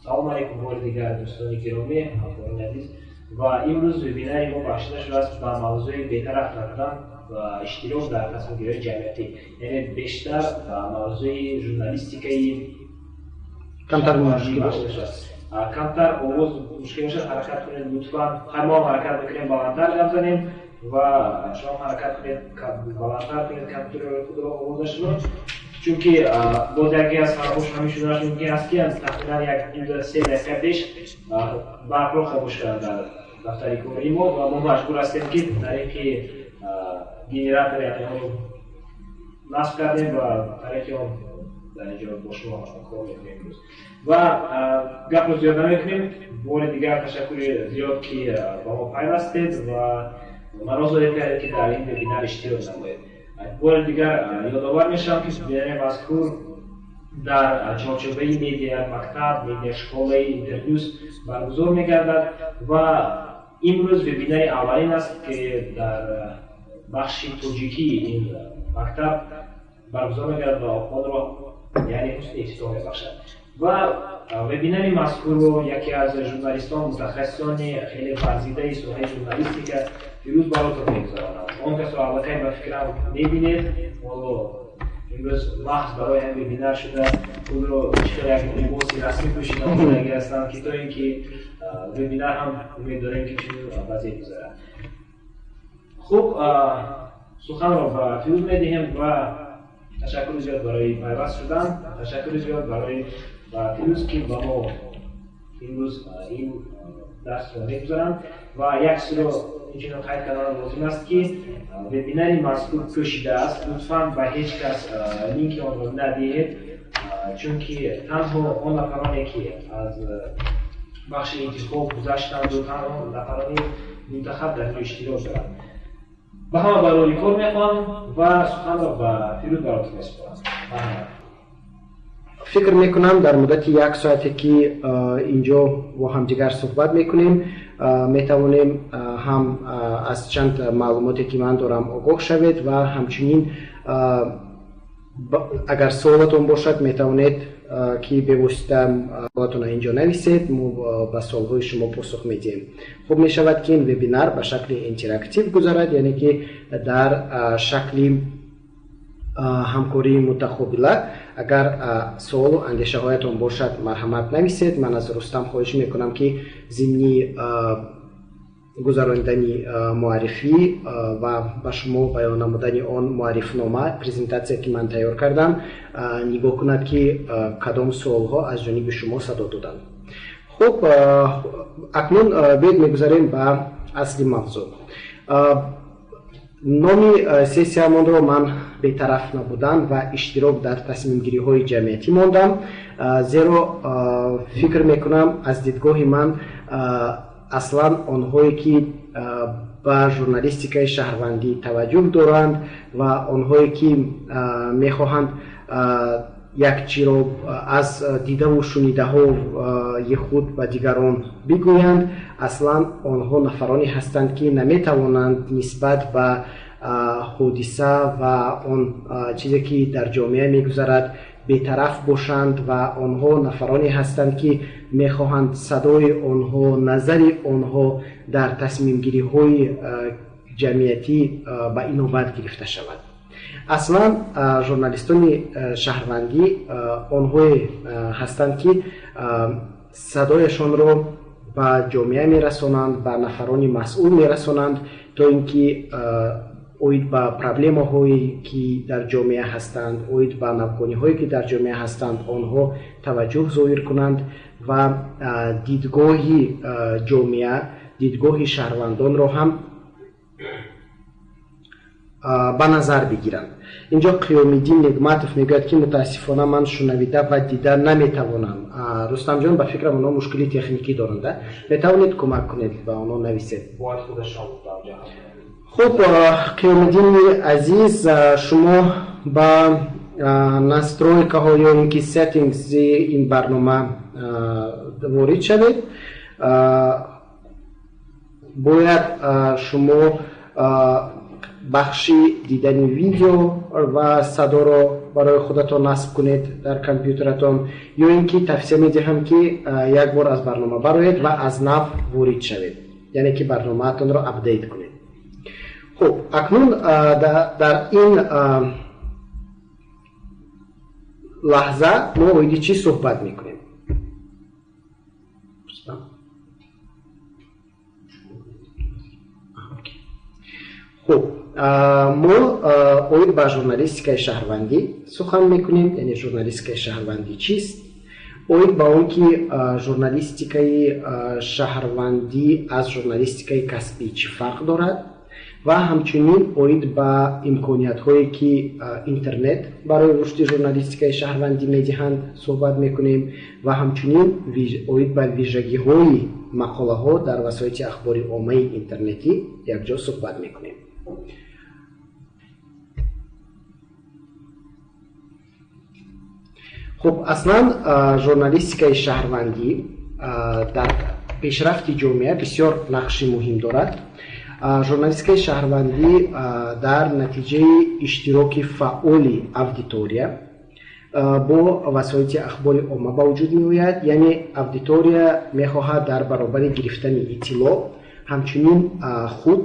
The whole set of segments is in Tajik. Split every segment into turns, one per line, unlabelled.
салом алейкум бори дигар дӯстони гиромӣ, ҳамкорони азиз. Ва имрӯз вебинари мо бахшида шудааст ба мавзӯи бетараф кардан ва иштирок дар тасмимгирии ҷамъиятӣ, яъне бештар ба мавзӯи журналистикаи
камтар мушкил
камтар овоз мушкил бошад, ҳаракат кунед лутфан. мо ҳаракат мекунем баландтар гап занем ва шумо ҳаракат кунед баландтар кунед компютерро худро овозашро. Чунки боз яке аз фаромӯш ҳамин шуданаш мумкин аст ки тахминан 1-2-3 дақиқа пеш барқро хомӯш кардан дар дафтари кории мо ва мо маҷбур ҳастем ки тариқи генератори ҳаминро насб кардем ва тариқи он дар инҷо бо шумо кор мекунем имрӯз. Ва гапро зиёд намекунем. бори дигар ташаккури зиёд ки ба мо пайвастед ва маро зоҳир кардед ки дар ин вебинар иштирок намоед. бори дигар ёдовар мешавам ки вебинари мазкур дар чорчӯбаи медиа мактаб, медиа школаи интервюс баргузор мегардад ва имрӯз вебинари аввалин аст ки дар бахши тоҷикии ин мактаб баргузор мегардад ва онро яъне ҳусни ифтитоҳ мебахшад. ва вебинари мазкурро яке аз журналистон мутахассисони хеле варзидаи соҳаи журналистика фирӯз баротов мегузаронад. он касро аллакай ба фикрам мебинед, моло имрӯз маҳз барои ҳам вебинар шуда худро чиқар як либоси расмӣ пӯшида омодаги ҳастанд ки то ин ки вебинар ҳам умед дорем ки чунин вазъият гузарад. хуб, суханро ба фирӯз медиҳем ва ташаккури зиёд барои пайваст шудан, ташаккури зиёд барои фирӯз ки ба мо имрӯз ин дарсро мегузаранд ва як чизро инчунин қайд кардан лозим аст ки вебинари мазкур пӯшидааст. лутфан ба ҳеҷ кас линки онро надиҳед, чунки танҳо он нафароне ки аз бахши интихоб гузаштанду танҳо нафарони мунтахаб дар ин иштирок доранд. ба ҳама барори кор мехоҳам ва суханро ба фирӯз баротов месупорам.
фикр мекунам дар муддати 1 соате ки инҷо бо ҳамдигар суҳбат мекунем, метавонем ҳам аз чанд маълумоте ки ман дорам огоҳ шавед ва ҳамчунин агар суолатон бошад метавонед ки бевосита суолатонро инҷо нависед, мо ба суолҳои шумо посух медиҳем. хуб мешавад ки ин вебинар ба шакли интерактив гузарад, яъне ки дар шакли ҳамкории мутақобила. агар суолу андешаҳоятон бошад марҳамат нависед. ман аз рустам хоҳиш мекунам ки зимни гузарондани муаррифӣ ва ба шумо баён намудани он муаррифнома презентатсия ки ман тайёр кардам нигоҳ кунад ки кадом суолҳо аз ҷониби шумо садо доданд. хуб, акнун бояд мегузарем ба асли мавзӯъ. номи сессиямонро ман бетараф набудан ва иштирок дар тасмимгириҳои ҷамъиятӣ мондам, зеро фикр мекунам аз дидгоҳи ман аслан онҳое ки ба журналистикаи шаҳрвандӣ таваҷҷӯҳ доранд ва онҳое ки мехоҳанд як чиро аз дидаву шунидаҳои худ ба дигарон бигӯянд, аслан онҳо нафароне ҳастанд ки наметавонанд нисбат ба ҳодиса ва он чизе ки дар ҷомеа мегузарад бетараф бошанд ва онҳо нафароне ҳастанд ки мехоҳанд садои онҳо, назари онҳо дар тасмимгириҳои ҷамъиятӣ ба инобат гирифта шавад. аслан журналистони шаҳрвандӣ онҳое ҳастанд ки садояшонро ба ҷомеа мерасонанд, ба нафарони масъул мерасонанд, то ин ки оид ба проблемаҳое ки дар ҷомеа ҳастанд, оид ба навгониҳое ки дар ҷомеа ҳастанд, онҳо таваҷҷӯҳ зоҳир кунанд ва дидгоҳи ҷомеа, дидгоҳи шаҳрвандонро ҳам ба назар бигиранд. инҷо қиёмиддин нигматов мегӯяд ки мутаассифона ман шунавида ва дида наметавонам. рустамҷон ба фикрам онҳо мушкили техникӣ доранд, метавонед кӯмак кунед ба онҳо нависед. хуб, қиёмиддини азиз, шумо ба настройкаҳо ё ин ки сеттингси ин барнома ворид шавед. бояд шумо бахши дидани видео ва садоро барои худатон насб кунед дар компютератон, ё ин ки тавсия медиҳам ки як бор аз барнома бароед ва аз нав ворид шавед, яъне ки барномаатонро апдейт кунед. хуб, акнун дар ин лаҳза мо оиди чӣ суҳбат мекунем? хуб, мо оид ба журналистикаи шаҳрвандӣ сухан мекунем. Яъне журналистикаи шаҳрвандӣ чист? оид ба он ки журналистикаи шаҳрвандӣ аз журналистикаи касбӣ чӣ фарқ дорад ва ҳамчунин оид ба имкониятҳое ки интернет барои рушди журналистикаи шаҳрвандӣ медиҳанд суҳбат мекунем ва ҳамчунин оид ба вижагиҳои мақолаҳо дар васоити ахбори оммаи интернетӣ якҷо суҳбат мекунем. хуб, аслан журналистикаи шаҳрвандӣ дар пешрафти ҷомеа бисёр нақши муҳим дорад. журналистикаи шаҳрвандӣ дар натиҷаи иштироки фаъоли аудитория бо васоити ахбори омма ба вуҷуд меояд. Яъне аудитория мехоҳад дар баробари гирифтани иттилоъ ҳамчунин худ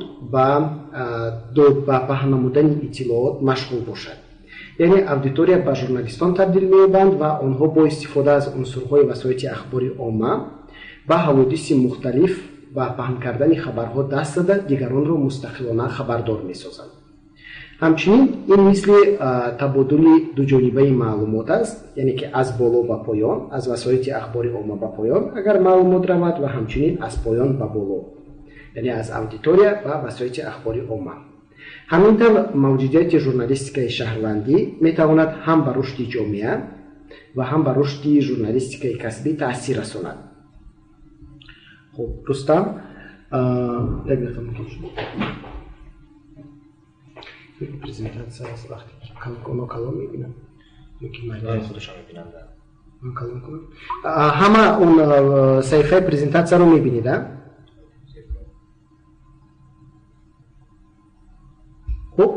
ба паҳн намудани иттилоот машғул бошад. яъне аудитория ба журналистон табдил меёбанд ва онҳо бо истифода аз унсурҳои васоити ахбори омма ба ҳаводиси мухталиф ба паҳн кардани хабарҳо даст зада дигаронро мустақилона хабардор месозанд. ҳамчунин ин мисли табодули дуҷонибаи маълумот аст, яъне ки аз боло ба поён, аз васоити ахбори омма ба поён агар маълумот равад ва ҳамчунин аз поён ба боло, яъне аз аудитория ба васоити ахбори омма. ҳамин тавр мавҷудияти журналистикаи шаҳрвандӣ метавонад ҳам ба рушди ҷомеа ва ҳам ба рушди журналистикаи касбӣ таъсир расонад. хуб, рустам, як дақиқа презентация аст, вақте оно калон мебинам,
худашон мебинам.
ҳама он саҳифаи презентацияро мебинед? хуб,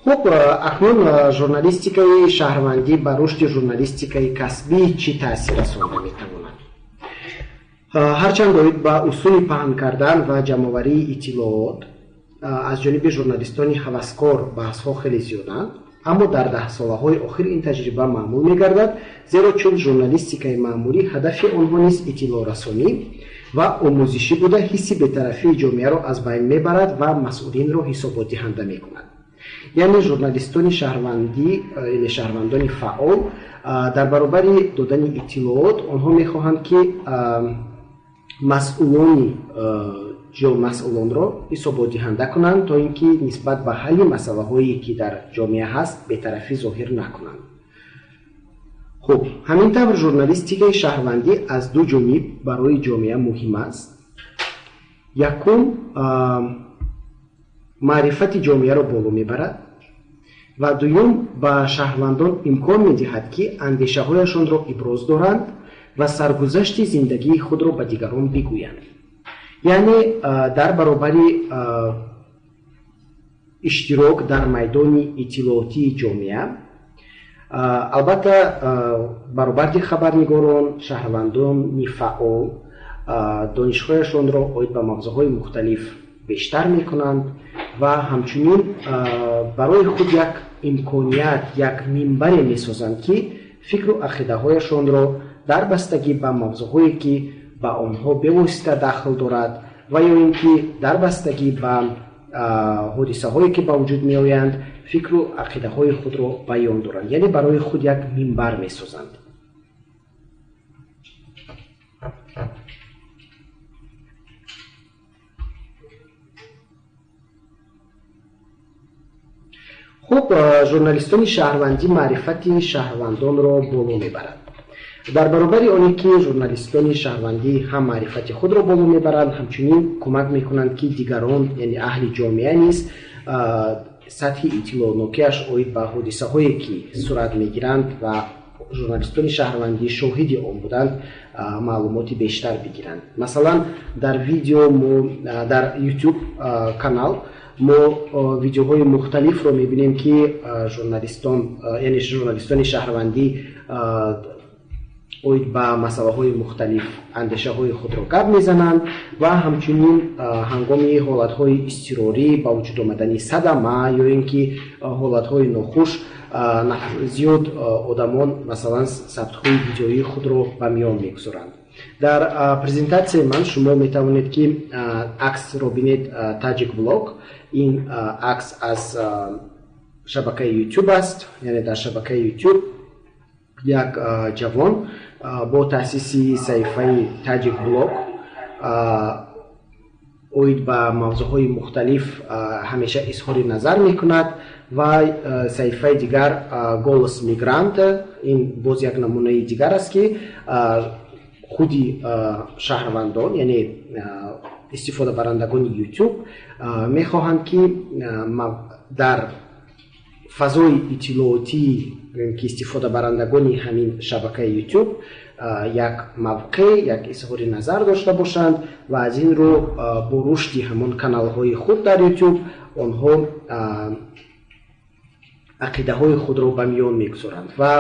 хуб, акнун журналистикаи шаҳрвандӣ ба рушди журналистикаи касбӣ чӣ таъсир расонда метавонад? ҳарчанд оид ба усули паҳн кардан ва ҷамъоварии иттилоот аз ҷониби журналистони ҳаваскор баҳсҳо хеле зиёданд, аммо дар даҳсолаҳои охир ин таҷриба маъмул мегардад, зеро чун журналистикаи маъмулӣ ҳадафи онҳо низ иттилоърасонӣ ва омӯзишӣ буда ҳисси бетарафии ҷомеаро аз байн мебарад ва масъулинро ҳисоботдиҳанда мекунад. яъне журналистони шаҳрвандӣ, яъне шаҳрвандони фаъол дар баробари додани иттилоот онҳо мехоҳанд ки масъулонро ҳисоботдиҳанда кунанд, то ин ки нисбат ба ҳалли масъалаҳое ки дар ҷомеа ҳаст бетарафӣ зоҳир накунанд. хуб, ҳамин тавр журналистикаи шаҳрвандӣ аз ду ҷониб барои ҷомеа муҳим аст. якум, маърифати ҷомеаро боло мебарад ва дуюм, ба шаҳрвандон имкон медиҳад ки андешаҳояшонро иброз доранд ва саргузашти зиндагии худро ба дигарон бигӯянд. яъне дар баробари иштирок дар майдони иттилоотии ҷомеа, албатта баробарди хабарнигорон, шаҳрвандони фаъол донишҳояшонро оид ба мавзӯъҳои мухталиф бештар мекунанд ва ҳамчунин барои худ як имконият, як минбаре месозанд ки фикру ақидаҳояшонро дар бастагӣ ба мавзӯъҳое ки ба онҳо бевосита дахл дорад ва ё ин ки дар бастагӣ ба ҳодисаҳое ки ба вуҷуд меоянд фикру ақидаҳои худро баён доранд, яъне барои худ як минбар месозанд. хуб, журналистони шаҳрвандӣ маърифати шаҳрвандонро боло мебарад. дар баробари оне ки журналистони шаҳрвандӣ ҳам маърифати худро боло мебаранд, ҳамчунин кӯмак мекунанд ки дигарон, яъне аҳли ҷомеа низ сатҳи иттилоънокиаш оид ба ҳодисаҳое ки сурат мегиранд ва журналистони шаҳрвандӣ шоҳиди он буданд маълумоти бештар бигиранд. Масалан, дар видео дар YouTube канал мо видеоҳои мухталифро мебинем ки журналистони шаҳрвандӣ оид ба масъалаҳои мухталиф андешаҳои худро гап мезананд ва ҳамчунин ҳангоми ҳолатҳои изтирорӣ ба вуҷуд омадани садама ё ин ки ҳолатҳои нохуш зиёд одамон масалан сабтҳои видеои худро ба миён мегузоранд. дар презентатсияи ман шумо метавонед ки аксро бинед Tajik Blog. ин акс аз шабакаи YouTube аст, яъне дар шабакаи YouTube як ҷавон бо таъсиси саҳифаи Tajik Blog оид ба мавзӯъҳои мухталиф ҳамеша изҳори назар мекунад ва саҳифаи дигар Голос Мигранта, ин боз як намунаи дигар аст ки худи шаҳрвандон яъне истифодабарандагони YouTube мехоҳанд ки дар фазои иттилоотии ки истифодабарандагони ҳамин шабакаи YouTube як мавқеъ, як изҳори назар дошта бошанд ва аз ин рӯ бо рушди ҳамон каналҳои худ дар YouTube онҳо ақидаҳои худро ба миён мегузоранд ва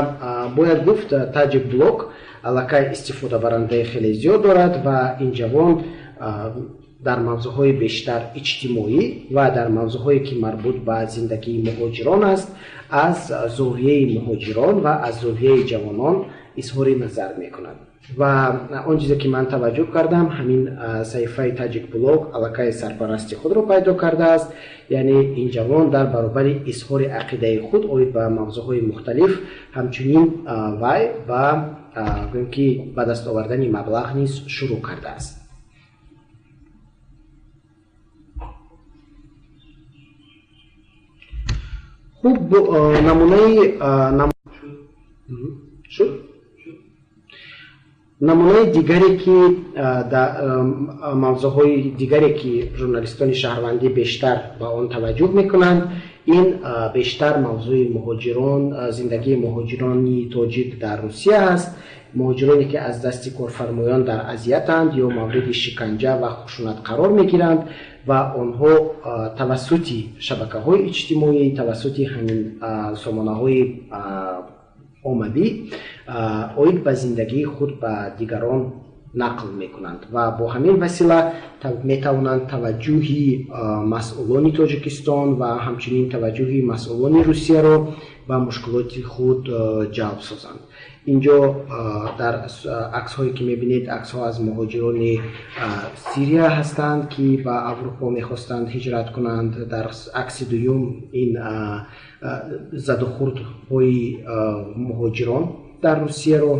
бояд гуфт Tajik Blog аллакай истифодабарандаи хеле зиёд дорад ва ин ҷавон дар мавзӯъҳои бештар иҷтимоӣ ва дар мавзӯъҳое ки марбут ба зиндагии муҳоҷирон аст аз зовияи муҳоҷирон ва аз зовияи ҷавонон изҳори назар мекунад. ва он чизе ки ман таваҷҷӯҳ кардам ҳамин саҳифаи Tajik Blog аллакай сарпарасти худро пайдо кардааст, яъне ин ҷавон дар баробари изҳори ақидаи худ оид ба мавзӯъҳои мухталиф ҳамчунин вай ба гӯем ки ба даст овардани маблағ низ шурӯъ кардааст. хуб, намунаи дигаре ки мавзӯъҳои дигаре ки журналистони шаҳрвандӣ бештар ба он таваҷҷӯҳ мекунанд, ин бештар мавзӯи муҳоҷирон, зиндагии муҳоҷирони тоҷик дар Русия аст. муҳоҷироне ки аз дасти корфармоён дар азиятанд ё мавриди шиканҷа ва хушунат қарор мегиранд ва онҳо тавассути шабакаҳои иҷтимоӣ, тавассути ҳамин сомонаҳои оммавӣ оид ба зиндагии худ ба дигарон нақл мекунанд ва бо ҳамин васила метавонанд таваҷҷӯҳи масъулони Тоҷикистон ва ҳамчунин таваҷҷӯҳи масъулони Русияро ба мушкилоти худ ҷалб созанд. инҷо дар аксҳое ки мебинед аксҳо аз муҳоҷирони Сирия ҳастанд ки ба Аврупо мехостанд ҳиҷрат кунанд. дар акси дуюм ин задухурдҳои муҳоҷирон дар Русияро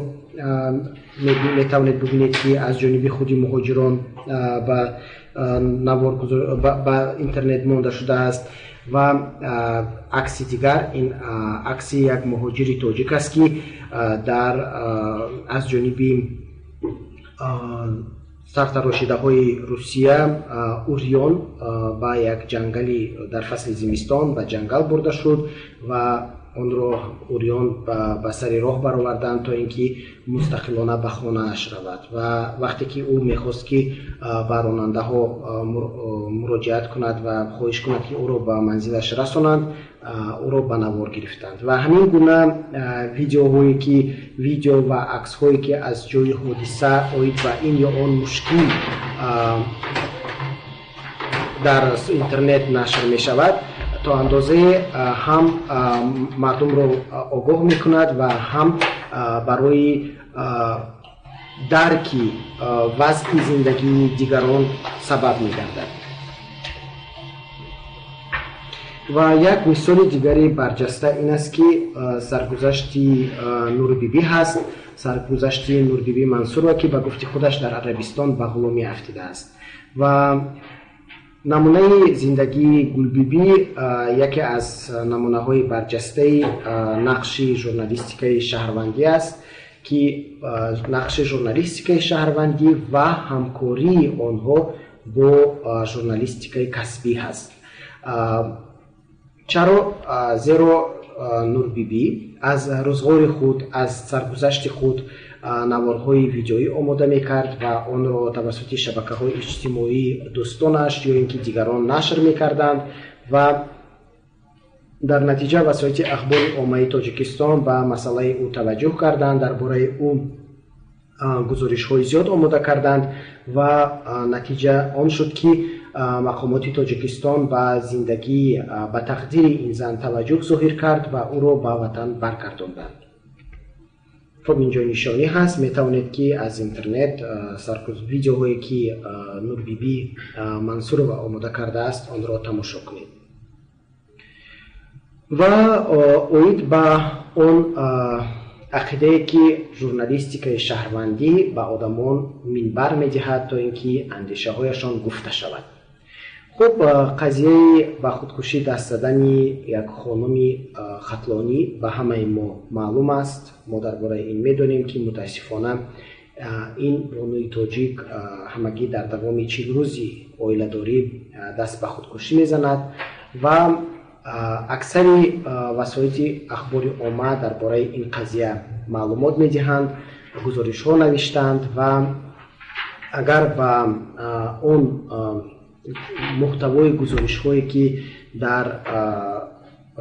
метавонед бибинед ки аз ҷониби худи муҳоҷирон ба интернет монда шудааст ва акси дигар ин акси як муҳоҷири тоҷик аст ки аз ҷониби сартарошидаҳои Русия Урион ба як ҷангали дар фасли зимистон ба ҷангал бурда шуд ва онро Урион ба сари роҳ бароварданд то ин ки мустақилона ба хонааш равад ва вақте ки ӯ мехост ки ба ронандаҳо муроҷиат кунад ва хоҳиш кунад ки ӯро ба манзилаш расонанд, ӯро ба навор гирифтанд ва ҳамин гуна видео ва аксҳое ки аз ҷои ҳодиса оид ба ин ё он мушкил дар интернет нашр мешавад то андозае ҳам мардумро огоҳ мекунад ва ҳам барои дарки вазъи зиндагии дигарон сабаб мегардад. ва як мисоли дигари барҷаста ин аст ки саргузашти Нурбибӣ ҳаст. саргузашти Нурбибӣ Мансурова ки ба гуфти худаш дар Арабистон ба ғуломӣ афтидааст ва намунаи зиндагии Гулбибӣ яке аз намунаҳои барҷастаи нақши журналистикаи шаҳрвандӣ аст ки нақши журналистикаи шаҳрвандӣ ва ҳамкории онҳо бо журналистикаи касбӣ ҳаст. чаро зеро нурбибӣ аз рӯзгори худ аз саргузашти худ наворҳои видеоӣ омода мекард ва онро тавассути шабакаҳои иҷтимоӣ дӯстонаш ё ин ки дигарон нашр мекарданд ва дар натиҷа васоити ахбори оммаи Тоҷикистон ба масъалаи ӯ таваҷҷӯҳ карданд, дар бораи ӯ гузоришҳои зиёд омода карданд ва натиҷа он шуд ки мақомоти Тоҷикистон ба зиндагӣ ба тақдири ин зан таваҷҷӯҳ зоҳир кард ва ӯро ба ватан баргардонданд. خب اینجا نشانی هست، میتوانید که از اینترنت видеоهایی که نوربیبی منصور و آماده کرده است آن را تماشا کنید و اوید به اون عقیده که ژورنالیستیکای شهروندی به آدمان منبر میدهد تا اینکه اندیشه هایشان گفته شود. خب قضیه به خودکشی دست دادن یک خانم خطلانی به همه ما معلوم است. ما درباره این میدونیم که متاسفانه این بانوی تاجیک همگی در دوام 40 روزی عائله‌داری دست به خودکشی میزند و اکثر وسایل اخباری عامه درباره این قضیه معلومات میدهند، گزارش‌ها نوشتند و اگر به اون محتوای گزارش‌هایی که در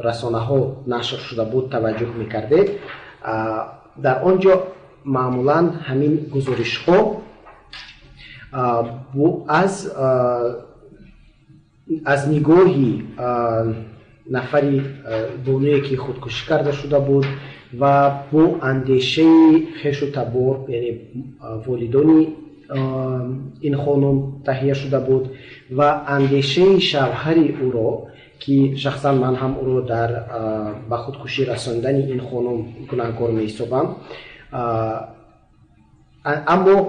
رسانه‌ها نشر شده بود توجه می‌کردید، در آنجا معمولاً همین گزارش‌ها از نگاهی نفری بانویی که خودکشی کرده شده بود و با اندیشه خویش و تبار، یعنی والدان این خانم تهیه شده بود و اندیشه شوهر او را که شخصا من هم او را در به خودکشی رساندن این خانم گناهکار می‌حسابم. اما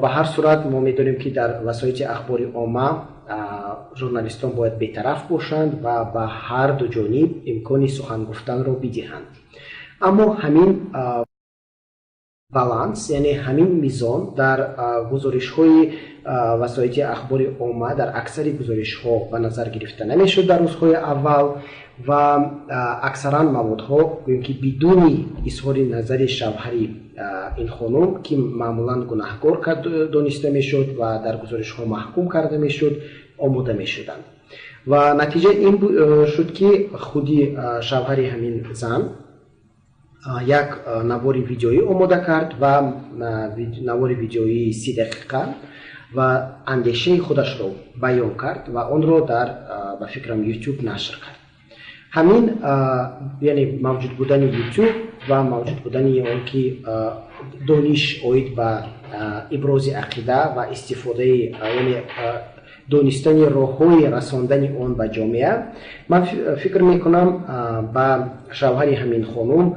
به هر صورت ما می‌دانیم که در وسایل اخباری عامه ژورنالیستان باید بی‌طرف باشند و به هر دو جانب امکان سخن گفتن را بدهند. اما همین بالانس، یعنی همین میزان در گزارش‌های وسایل اخباری عامه در اکثر گزارش‌ها به نظر گرفته نمی‌شد در روزهای اول و اکثرا موادها که بدون اظهار نظر شوهری این خانم که معمولا گناهکار دانسته می‌شد و در گزارش‌ها محکوم کرده می‌شد آماده می‌شدند و نتیجه این شد که خودی شوهر همین زن یک نوار ویدیویی آماده کرد و نوار ویدیویی 30 دقیقه و اندیشه خودش را بیان کرد و آن را در به فکرم یوتیوب نشر کرد. همین یعنی موجود بودن یوتیوب و موجود بودن آن که دانش اوید به ابراز عقیده و استفاده یعنی دانستن راه‌های رساندن آن به جامعه، من فکر میکنم با شوهر همین خانم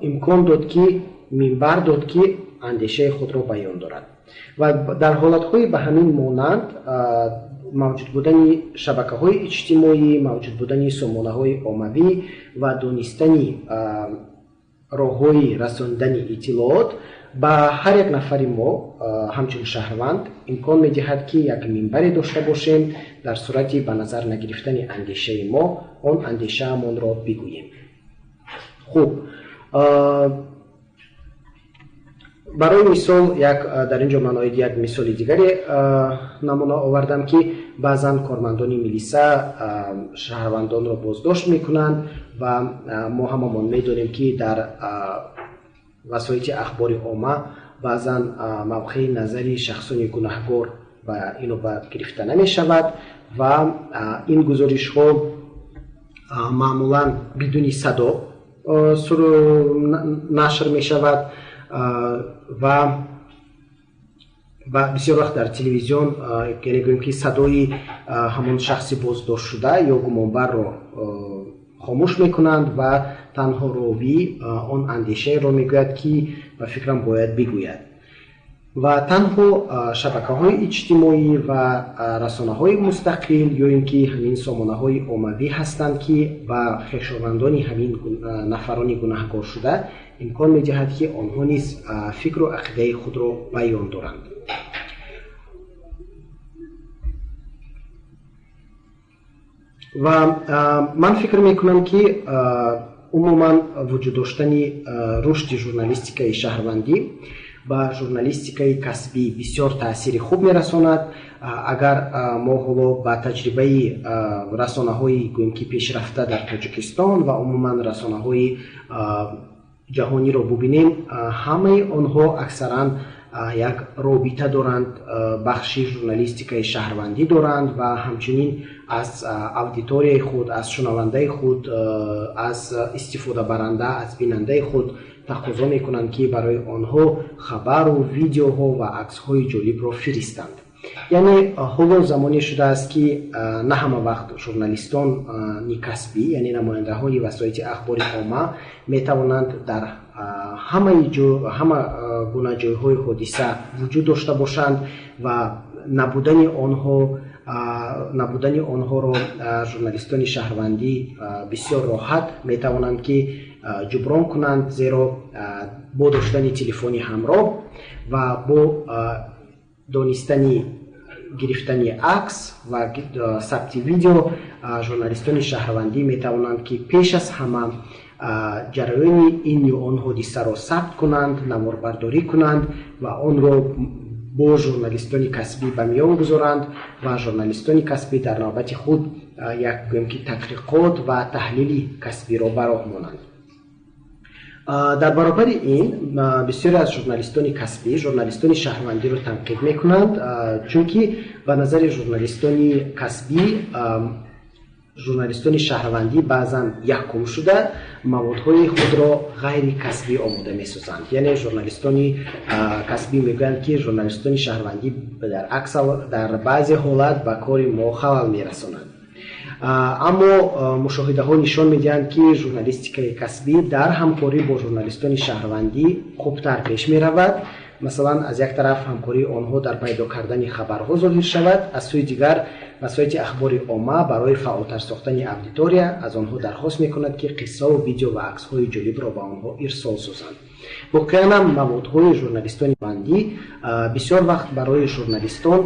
امکان داد که منبر داد که اندیشه خود را بیان دارد و در حالت‌های به همین مانند موجود بودن شبکه‌های اجتماعی، موجود بودن سامانه‌های عمومی و دانستن راه‌های رساندن اطلاعات با هر یک نفر ما همچون شهروند امکان می‌دهد که یک منبری داشته باشیم در صورتی به نظر نگرفتن اندیشه ما آن اندیشه من را بگوییم. خوب، برای مثال در اینجا من یک مثال دیگری نمونه آوردم که بعضا کارمندان میلیسا شهروندان را بازداشت میکنند و ما هممون میدونیم که در وسایل اخباری عامه بعضا موقع نظری شخصان گناهکار و اینو گرفته نمی شود و این گزارش ها معمولا بدون صدا نشر می شود و بسیار وقت در تلویزیون یعنی گوییم که صدای همون شخصی بازداشت شده یا گمانبر را خاموش میکنند و تنها راوی آن اندیشه را میگوید که به فکرم باید بگوید و تنها شبکه‌های اجتماعی و رسانه‌های مستقل یا اینکه همین سامانه‌های عمومی هستند که با خویشاوندان همین نفران گناهکار شده امکان می‌دهد که آنها نیز فکر و عقیده خود را بیان دارند. ва ман фикр мекунам ки умуман вуҷуд доштани рушди журналистикаи шаҳрвандӣ ба журналистикаи касбӣ бисёр таъсири хуб мерасонад. Агар мо ҳоло ба таҷрибаи расонаҳои гӯем ки пешрафта дар Тоҷикистон ва умуман расонаҳои ҷаҳониро бубинем, ҳамаи онҳо аксаран як робита доранд, бахши журналистикаи шаҳрвандӣ доранд ва ҳамчунин аз аудиторияи худ, аз шунавандаи худ, аз истифодабаранда, аз бинандаи худ тақозо мекунанд ки барои онҳо хабару видеоҳо ва аксҳои ҷолибро фиристанд. яъне ҳоло замоне шудааст ки на ҳама вақт журналистони касбӣ, яъне намояндаҳои васоити ахбори omma метавонанд дар ҳама гуна ҷойҳои ҳодиса вуҷуд дошта бошанд ва набудани онҳоро журналистони шаҳрвандӣ бисёр роҳат метавонанд ки ҷуброн кунанд, зеро бо доштани телефони ҳамроҳ ва бо донистани гирифтани акс ва сабти видео журналистони шаҳрвандӣ метавонанд ки пеш аз ҳама ҷараёни ин ё он ҳодисаро сабт кунанд, наворбардорӣ кунанд ва онро бо журналистони касбӣ ба миён гузоранд ва журналистони касбӣ дар навбати худ як гӯем ки тадқиқот ва таҳлили касбиро ба роҳ монанд. дар баробари ин бисёре аз журналистони касбӣ журналистони шаҳрвандиро танқид мекунанд, чунки ба назари журналистони касбӣ журналистони шаҳрвандӣ баъзан якум шуда маводҳои худро ғайри касбӣ омода месозанд. Яъне журналистони касбӣ мегӯянд ки журналистони шаҳрвандӣ дар баъзе ҳолат ба кори мо халал мерасонанд. аммо мушоҳидаҳо нишон медиҳанд ки журналистикаи касбӣ дар ҳамкорӣ бо журналистони шаҳрвандӣ хубтар пеш меравад. масалан, аз як тараф ҳамкории онҳо дар пайдо кардани хабарҳо зоҳир шавад, аз сӯи дигар васоити ахбори omma барои фаъолтар сохтани аудитория аз онҳо дархост мекунад ки қиссаву видео ва аксҳои ҷолибро ба онҳо ирсол созанд. воқеан ҳам маводҳои журналистони шаҳрвандӣ бисёр вақт барои журналистон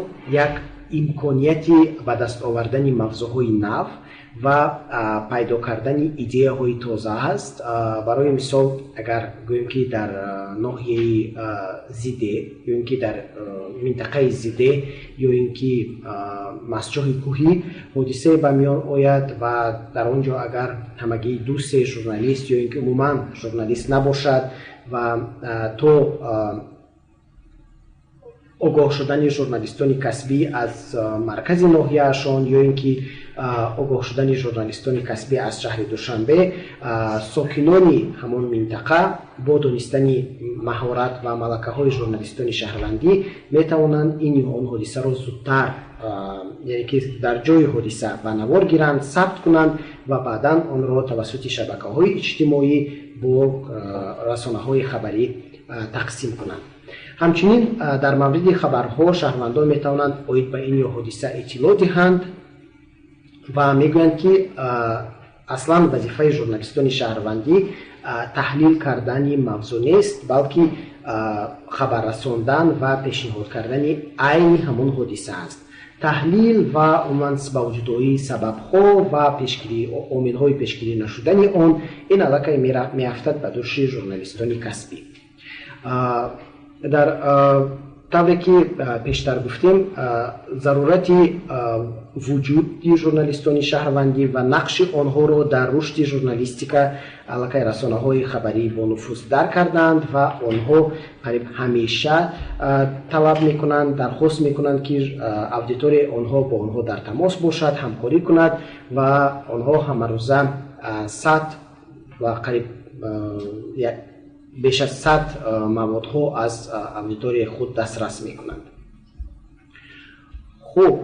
як имконияти ба даст овардани мавзӯъҳои нав ва пайдо кардани идеяҳои тоза ҳаст. барои мисол, агар гӯем ки дар ноҳияи зиде ё ин ки дар минтақаи зиде ё ин ки масҷоҳи кӯҳӣ ҳодисае ба миён ояд ва дар он ҷо агар ҳамагии дӯсе журналист ё ин ки умуман журналист набошад ва то огоҳ шудани журналистони касбӣ аз маркази ноҳияашон ё ин ки огоҳ шудани журналистони касбӣ аз шаҳри Душанбе, сокинони ҳамон минтақа бо донистани маҳорат ва малакаҳои журналистони шаҳрвандӣ метавонанд ин ё он ҳодисаро зудтар, яъне ки дар ҷои ҳодиса ба навор гиранд, сабт кунанд ва баъдан онро тавассути шабакаҳои иҷтимоӣ бо расонаҳои хабарӣ тақсим кунанд. ҳамчунин дар мавриди хабарҳо шаҳрвандон метавонанд оид ба ин ё ҳодиса иттилоъ диҳанд ва мегӯянд ки аслан вазифаи журналистони шаҳрвандӣ таҳлил кардани мавзӯъ нест, балки хабар расондан ва пешниҳод кардани айни ҳамон ҳодиса аст. таҳлил ва умуман ба вуҷудоии сабабҳо ва омилҳои пешгирӣ нашудани он ин аллакай меафтад ба дӯши журналистони касбӣ. дар тавре ки пештар гуфтем, зарурати вуҷуди журналистони шаҳрвандӣ ва нақши онҳоро дар рушди журналистика аллакай расонаҳои хабарӣ бо нуфуз дарк карданд ва онҳо қариб ҳамеша талаб мекунанд, дархост мекунанд ки аудиторияи онҳо бо онҳо дар тамос бошад, ҳамкорӣ кунад ва онҳо ҳамарӯза 100 ва қариб беш аз 100 маводҳо аз аудиторияи худ дастрас мекунанд. хуб,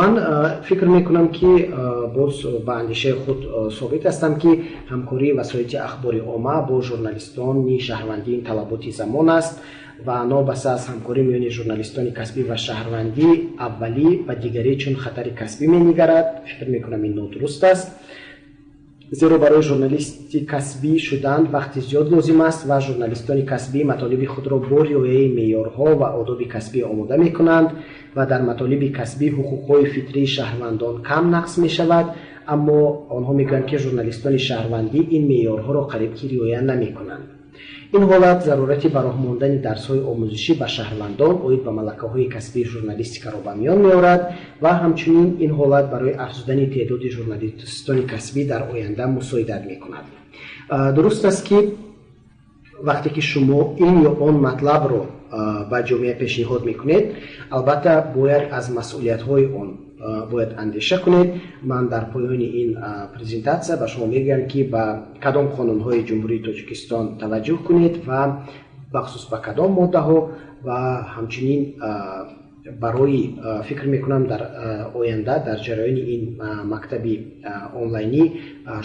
ман фикр мекунам ки боз ба андешаи худ собит ҳастам ки ҳамкории васоити ахбори omma бо журналистони шаҳрвандӣ ин талаботи замон аст ва нобаста аз ҳамкорӣ миёни журналистони касбӣ ва шаҳрвандӣ аввалӣ ба дигарӣ чун хатари касбӣ менигарад. фикр мекунам ин нодуруст аст. зеро барои журналисти касбӣ шудан вақти зиёд лозим аст ва журналистони касбӣ матолиби худро бо риояи меъёрҳо ва одоби касбӣ омода мекунанд ва дар матолиби касбӣ ҳуқуқҳои фитрии шаҳрвандон кам нақс мешавад, аммо онҳо мегӯянд ки журналистони шаҳрвандӣ ин меъёрҳоро қариб ки риоя намекунанд. ин ҳолат зарурати ба роҳ мондани дарсҳои омӯзишӣ ба шаҳрвандон оид ба малакаҳои касбии журналистикаро ба миён меорад ва ҳамчунин ин ҳолат барои афзудани теъдоди журналистони касбӣ дар оянда мусоидат мекунад. дуруст аст ки вақте ки шумо ин ё он матлабро ба ҷомеа пешниҳод мекунед, албатта бояд аз масъулиятҳои он бояд андеша кунед. ман дар поёни ин презентатсия ба шумо мегӯям ки ба кадом қонунҳои ҷумҳурии Тоҷикистон таваҷҷӯҳ кунед ва бахусус ба кадом моддаҳо ва ҳамчунин барои фикр мекунам дар оянда дар ҷараёни ин мактаби онлайнӣ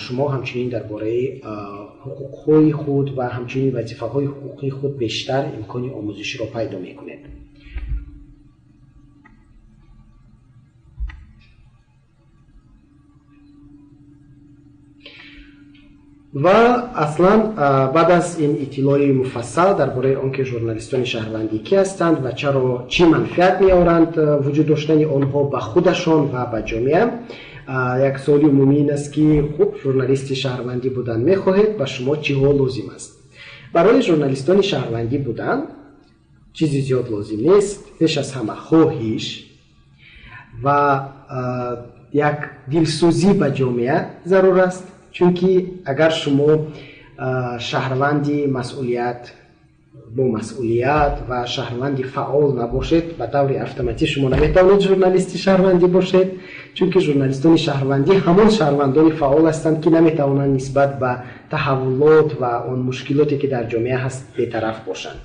шумо ҳамчунин дар бораи ҳуқуқҳои худ ва ҳамчунин вазифаҳои ҳуқуқии худ бештар имкони омӯзиширо пайдо мекунед. ва аслан баъд аз ин иттилои муфассал дар бораи он ки журналистони шаҳрвандӣ ки ҳастанд ва чӣ манфиат меоранд вуҷуд доштани онҳо ба худашон ва ба ҷомеа, як суоли умумӣ ин аст ки хуб журналисти шаҳрвандӣ будан мехоҳед, ба шумо чиҳо лозим аст? барои журналистони шаҳрвандӣ будан чизи зиёд лозим нест, пеш аз ҳама хоҳиш ва як дилсӯзӣ ба ҷомеа зарур аст. чунки агар шумо шаҳрванди масъулият бо масъулият ва шаҳрванди фаъол набошед, ба таври автоматӣ шумо наметавонед журналисти шаҳрвандӣ бошед, чунки журналистони шаҳрвандӣ ҳамон шаҳрвандони фаъол ҳастанд ки наметавонанд нисбат ба таҳаввулот ва он мушкилоте ки дар ҷомеа ҳаст бетараф бошанд.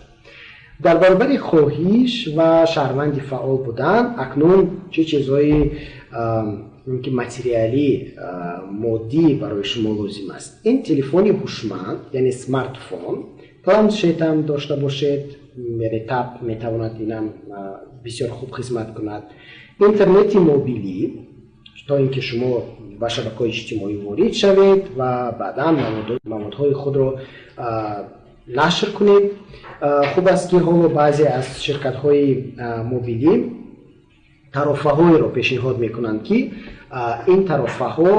дар баробари хоҳиш ва шаҳрванди фаъол будан акнун чӣ чизҳои ки материалӣ моддӣ барои шумо лозим аст? ин телефони ҳушманд, яъне смартфон, планшет ҳам дошта бошед, яъне таб метавонад инам бисёр хуб хизмат кунад. интернети мобилӣ, то ин ки шумо ба шабакаҳои иҷтимоӣ ворид шавед ва баъдан маълумотҳои худро нашр кунед. хуб аст ки ҳоло баъзе аз ширкатҳои мобилӣ тарофаҳоеро пешниҳод мекунанд ки ин тарофаҳо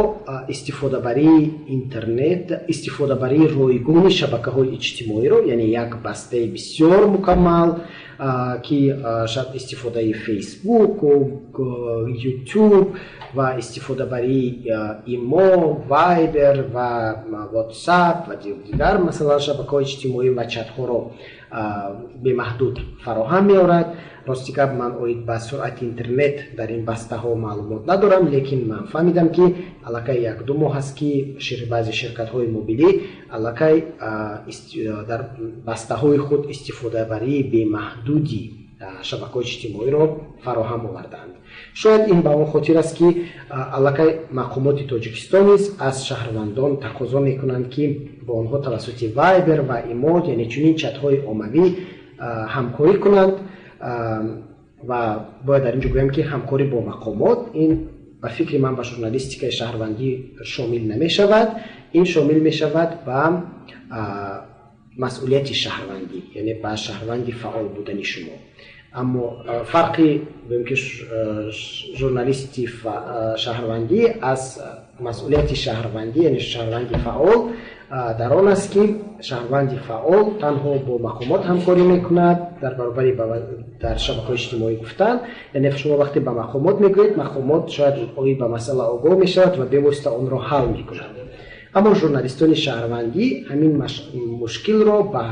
истифодабарии интернет, истифодабарии ройгони шабакаҳои иҷтимоиро, яъне як бастаи бисёр мукаммал ки истифодаи фейсбук, ютуб ва истифодабарии имо, вайбер ва ватсап ва дигар масалан шабакаҳои иҷтимоӣ ва чатҳоро бемаҳдуд фароҳам меорад. рости гап ман оид ба суръати интернет дар ин бастаҳо маълумот надорам, лекин ман фаҳмидам ки аллакай 1-2 моҳ аст ки баъзе ширкатҳои мобилӣ аллакай дар бастаҳои худ истифодабарии бемаҳдуди шабакаҳои иҷтимоиро фароҳам овардаанд. шояд ин ба он хотир аст ки аллакай мақомоти Тоҷикистон низ аз шаҳрвандон тақозо мекунанд ки бо онҳо тавассути вайбер ва имо, яъне чунин чатҳои оммавӣ ҳамкорӣ кунанд ва бояд дар ин ҷо гӯям ки ҳамкорӣ бо мақомот ин ба фикри ман ба журналистикаи шаҳрвандӣ шомил намешавад. ин шомил мешавад ба масъулияти шаҳрвандӣ, яъне ба шаҳрванди фаъол будани шумо. аммо фарқи ки журналисти шаҳрвандӣ аз масъулияти шаҳрвандӣ, яъне шаҳрванди фаъол дар он аст ки шаҳрванди фаъол танҳо бо мақомот ҳамкорӣ мекунад дар баробари дар шабакаҳои иҷтимоӣ гуфтан, яъне шумо вақте ба мақомот мегӯед, мақомот шояд оид ба масъала огоҳ мешавад ва бевосита онро ҳал мекунад. аммо журналистони шаҳрвандӣ ҳамин мушкилро ба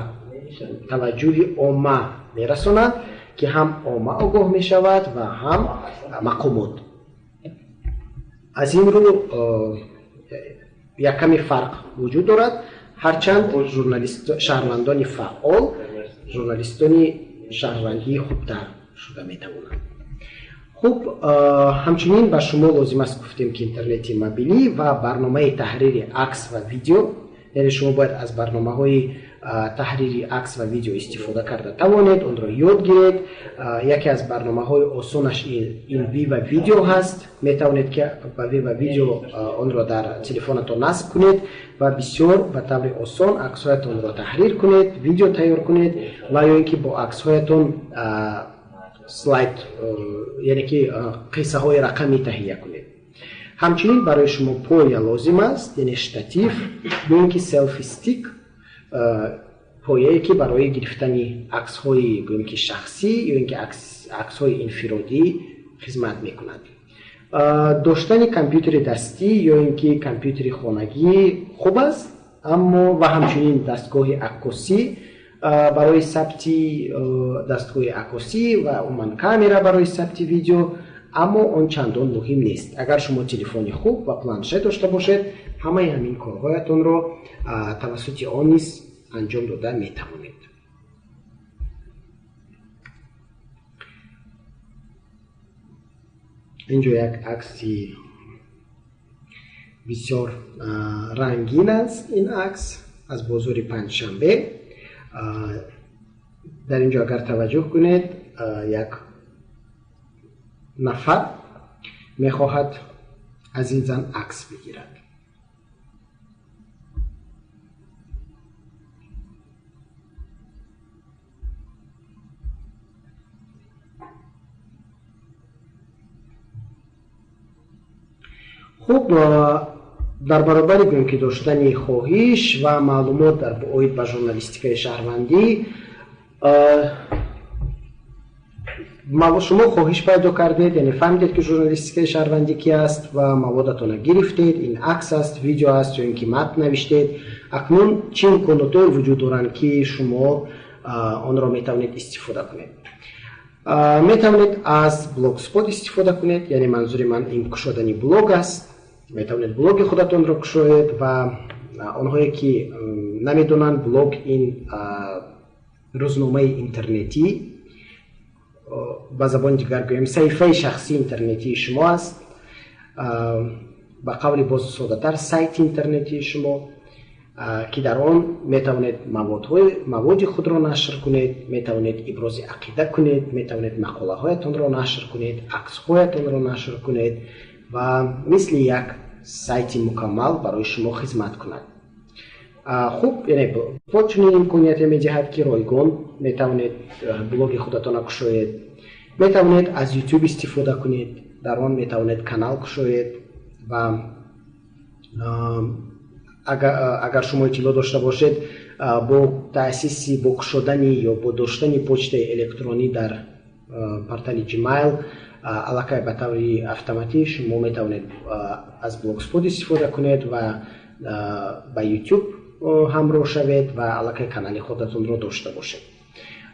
таваҷҷӯҳи омма мерасонанд ки ҳам омма огоҳ мешавад ва ҳам мақомот. аз ин рӯ як каме фарқ вуҷуд дорад, ҳарчанд шаҳрвандони фаъол журналистони шаҳрвандии хубтар шуда метавонанд. хуб, ҳамчунин ба шумо лозим аст гуфтем ки интернети мобилӣ ва барномаи таҳрири акс ва видео, яъне шумо бояд аз барномаҳои таҳрири акс ва видео истифода карда тавонед онро ёд гиред. Яке аз барномаҳои осонаш ин Viva Video ҳаст. Метавонед ки ба Viva Video онро дар телефонатон насб кунед ва бисёр ба таври осон аксҳоятонро таҳрир кунед, видео тайёр кунед ва ё ин ки бо аксҳоятон слайд яъне ки қиссаҳои рақамӣ таҳия кунед. ҳамчунин барои шумо поя лозим аст, яъне штатив ё ин ки селфи стик, пояе ки барои гирифтани аксҳои гӯем ки шахсӣ ё ин ки аксҳои инфиродӣ хизмат мекунад. доштани компютери дастӣ ё ин ки компютери хонагӣ хуб аст, аммо ва ҳамчунин дастгоҳи аккосӣ барои сабти дастгоҳи аккосӣ ва умуман камера барои сабти видео, аммо он чандон муҳим нест. Агар шумо телефони хуб ва планшет дошта бошед, ҳамаи ҳамин корҳоятонро тавассути он низ анҷом дода метавонед. инҷо як акси бисёр рангин аст. ин акс аз бозори Панҷшанбе. дар инҷо агар таваҷҷӯҳ кунед, як нафар мехоҳад аз ин зан акс бигирад. хуб, дар баробари гӯем ки доштани хоҳиш ва маълумот дар оид ба журналистикаи шаҳрвандӣ, шумо хоҳиш пайдо кардед, яъне фаҳмидед ки журналистикаи шаҳрвандӣ ки аст ва маводатона гирифтед, ин акс аст, видео аст ё ин ки матн навиштед. Акнун чӣ имконотҳое вуҷуд доранд ки шумо онро метавонед истифода кунед? метавонед аз блогспот истифода кунед, яъне манзури ман ин кушодани блог аст. метавонед блоги худатонро кушоед ва онҳое ки намедонанд, блог ин рӯзномаи интернетӣ, ба забони дигар гӯем саҳифаи шахсии интернетии шумо аст. ба қавли боз содатар сайти интернетии шумо ки дар он метавонед маводи худро нашр кунед, метавонед ибрози ақида кунед, метавонед мақолаҳоятонро нашр кунед, аксҳоятонро нашр кунед ва мисли як сайти мукаммал барои шумо хизмат кунад. хуб, яъне бо чунин имконияте медиҳад ки ройгон метавонед блоги худатона кушоед. метавонед аз YouTube истифода кунед, дар он метавонед канал кушоед ва агар шумо иттилоъ дошта бошед, бо таъсиси бо кушодани ё бо доштани почтаи электронӣ дар портали Gmail аллакай ба таври автоматӣ шумо метавонед аз блогспот истифода кунед ва ба YouTube ҳамроҳ шавед ва аллакай канали худатонро дошта бошед.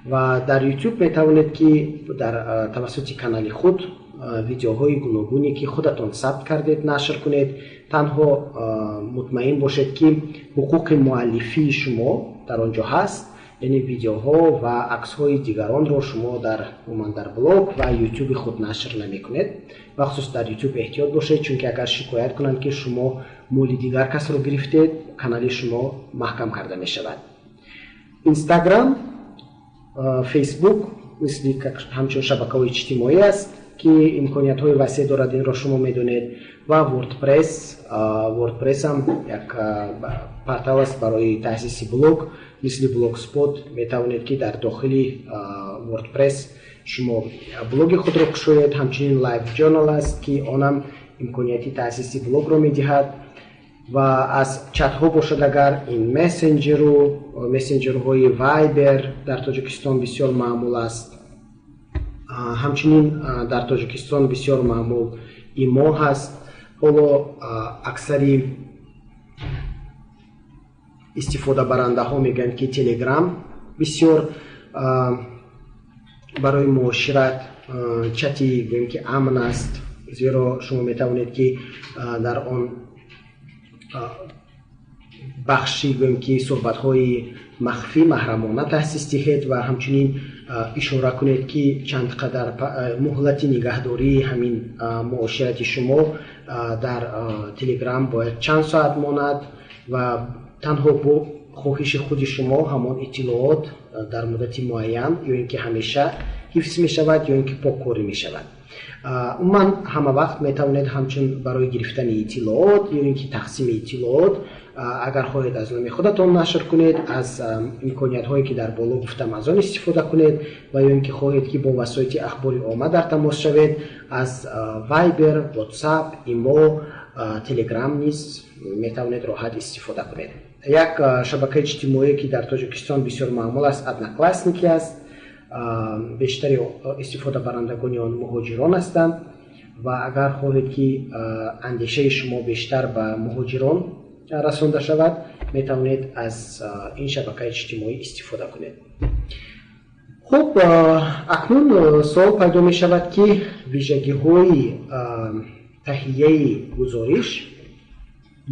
ва дар YouTube метавонед ки дар тавассути канали худ видеоҳои гуногуне ки худатон сабт кардед нашр кунед. танҳо мутмаин бошед ки ҳуқуқи муаллифии шумо дар он ҷо ҳаст, яъне видеоҳо ва аксҳои дигаронро шумо умуман дар блог ва YouTube худ нашр намекунед. махсус дар YouTube эҳтиёт бошед, чунки агар шикоят кунанд ки шумо моли дигар касро гирифтед, канали шумо маҳкам карда мешавад. Instagram, Facebook мисли ҳамчун шабакаҳои иҷтимоӣ аст ки имкониятҳои васеъ дорад, инро шумо медонед. ва WordPress ҳам як портал аст барои таъсиси блог мисли Blogspot. метавонед ки дар дохили WordPress шумо блоги худро кушоед. ҳамчунин Live Journal аст ки онам имконияти таъсиси блогро медиҳад. ва аз чатҳо бошад, агар ин мессенҷерҳои Viber дар Тоҷикистон бисёр маъмул аст. ҳамчунин дар Тоҷикистон бисёр маъмул Имо ҳаст. ҳоло аксари истифодабарандаҳо мегӯянд ки Telegram бисёр барои муошират чати гӯем ки амн аст, зеро шумо метавонед ки дар он бахши гӯем ки суҳбатҳои махфӣ маҳрамона таъсис диҳед ва ҳамчунин ишора кунед ки чанд қадар муҳлати нигаҳдории ҳамин муоширати шумо дар Telegram бояд чанд соат монад ва танҳо бо хоҳиши худи шумо ҳамон иттилоот дар муддати муайян ё ин ки ҳамеша ҳифз мешавад ё ин ки поккорӣ мешавад. умуман ҳама вақт метавонед ҳамчун барои гирифтани иттилоот ё ин ки тақсими иттилоот агар хоҳед аз номи худатон нашр кунед, аз имкониятҳое ки дар боло гуфтам аз он истифода кунед ва ё ин ки хоҳед ки бо васоити ахбори омма дар тамос шавед, аз Viber, WhatsApp, имо, Telegram низ метавонед роҳат истифода кунед. як шабакаи иҷтимоие ки дар Тоҷикистон бисёр маъмул аст, Одноклассники аст. бештари истифодабарандагони он муҳоҷирон ҳастанд ва агар хоҳед ки андешаи шумо бештар ба муҳоҷирон расонда шавад, метавонед аз ин шабакаи иҷтимоӣ истифода кунед. хуб, акнун суол пайдо мешавад ки вижагиҳои таҳияи гузориш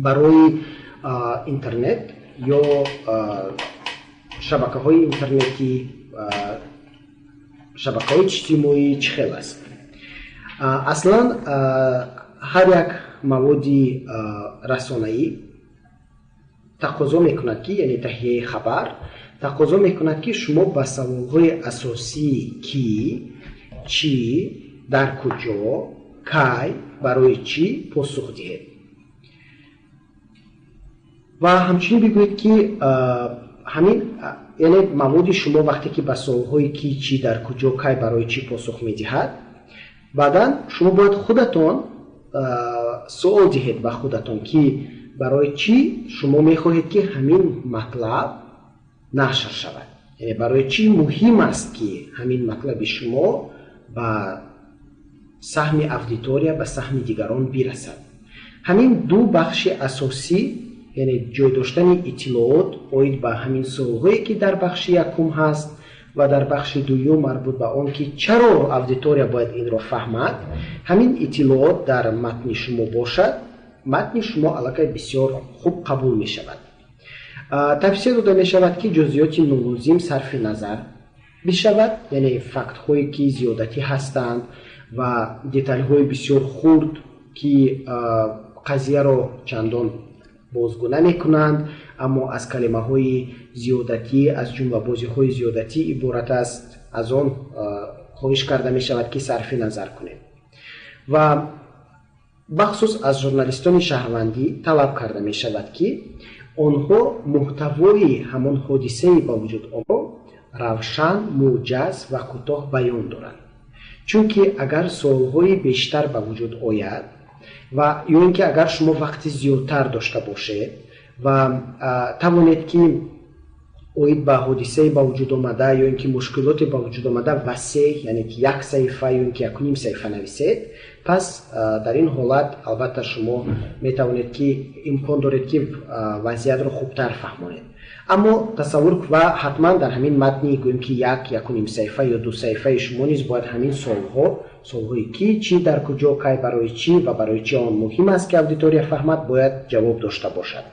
барои интернет ё шабакаҳои интернети шабакаҳои иҷтимоӣ чӣ хел аст? аслан ҳар як маводи расонаӣ тақозо мекунад ки, яъне таҳияи хабар тақозо мекунад ки шумо ба саволҳои асосӣ ки, чӣ, дар куҷо, кай, барои чӣ посух диҳед. ва ҳамчунин бигӯед ки ҳамин яъне маводи шумо вақте ки ба суолҳои ки, чӣ, дар куҷо, кай, барои чӣ посух медиҳад, баъдан шумо бояд худатон суол диҳед ба худатон ки барои чӣ шумо мехоҳед ки ҳамин матлаб нашр шавад, яъне барои чӣ муҳим аст ки ҳамин матлаби шумо ба саҳми аудитория, ба саҳми дигарон бирасад. ҳамин ду бахши асосӣ, яъне ҷой доштани иттилоот оид ба ҳамин суолҳое ки дар бахши якум ҳаст ва дар бахши дуюм марбут ба он ки чаро аудитория бояд инро фаҳмад, ҳамин иттилоот дар матни шумо бошад, матни шумо аллакай бисёр хуб қабул мешавад. тавсия дода мешавад ки ҷузъиёти нолозим сарфи назар бишавад, яъне фактҳое ки зиёдатӣ ҳастанд ва деталҳои бисёр хурд ки қазияро чандон бозгӯ намекунанд, аммо аз калимаҳои зиёдатӣ, аз ҷумлабозиҳои зиёдатӣ иборат аст, аз он хоҳиш карда мешавад ки сарфи назар кунед. ва бахусус аз журналистони шаҳрвандӣ талаб карда мешавад ки онҳо муҳтавои ҳамон ҳодисаи ба вуҷуд омадро равшан, мӯҷаз ва кӯтоҳ баён доранд. чунки агар суолҳои бештар ба вуҷуд ояд ва ё ин ки агар шумо вақти зиёдтар дошта бошед ва тавонед ки оид ба ҳодисаи ба вуҷуд омада ё ин ки мушкилоте ба вуҷуд омада васеъ, яъне ки як саҳифа ё ин ки якуним саҳифа нависед, пас дар ин ҳолат албатта шумо метавонед ки имкон доред ки вазъиятро хубтар фаҳмонед. аммо тасаввур ва ҳатман дар ҳамин матни гӯем ки якуним саҳифа ё ду саҳифаи шумо низ бояд ҳамин суолҳои ки, чӣ, дар куҷо, кай, барои чӣ ва барои чӣ он муҳим аст ки аудитория фаҳмад, бояд ҷавоб дошта бошад.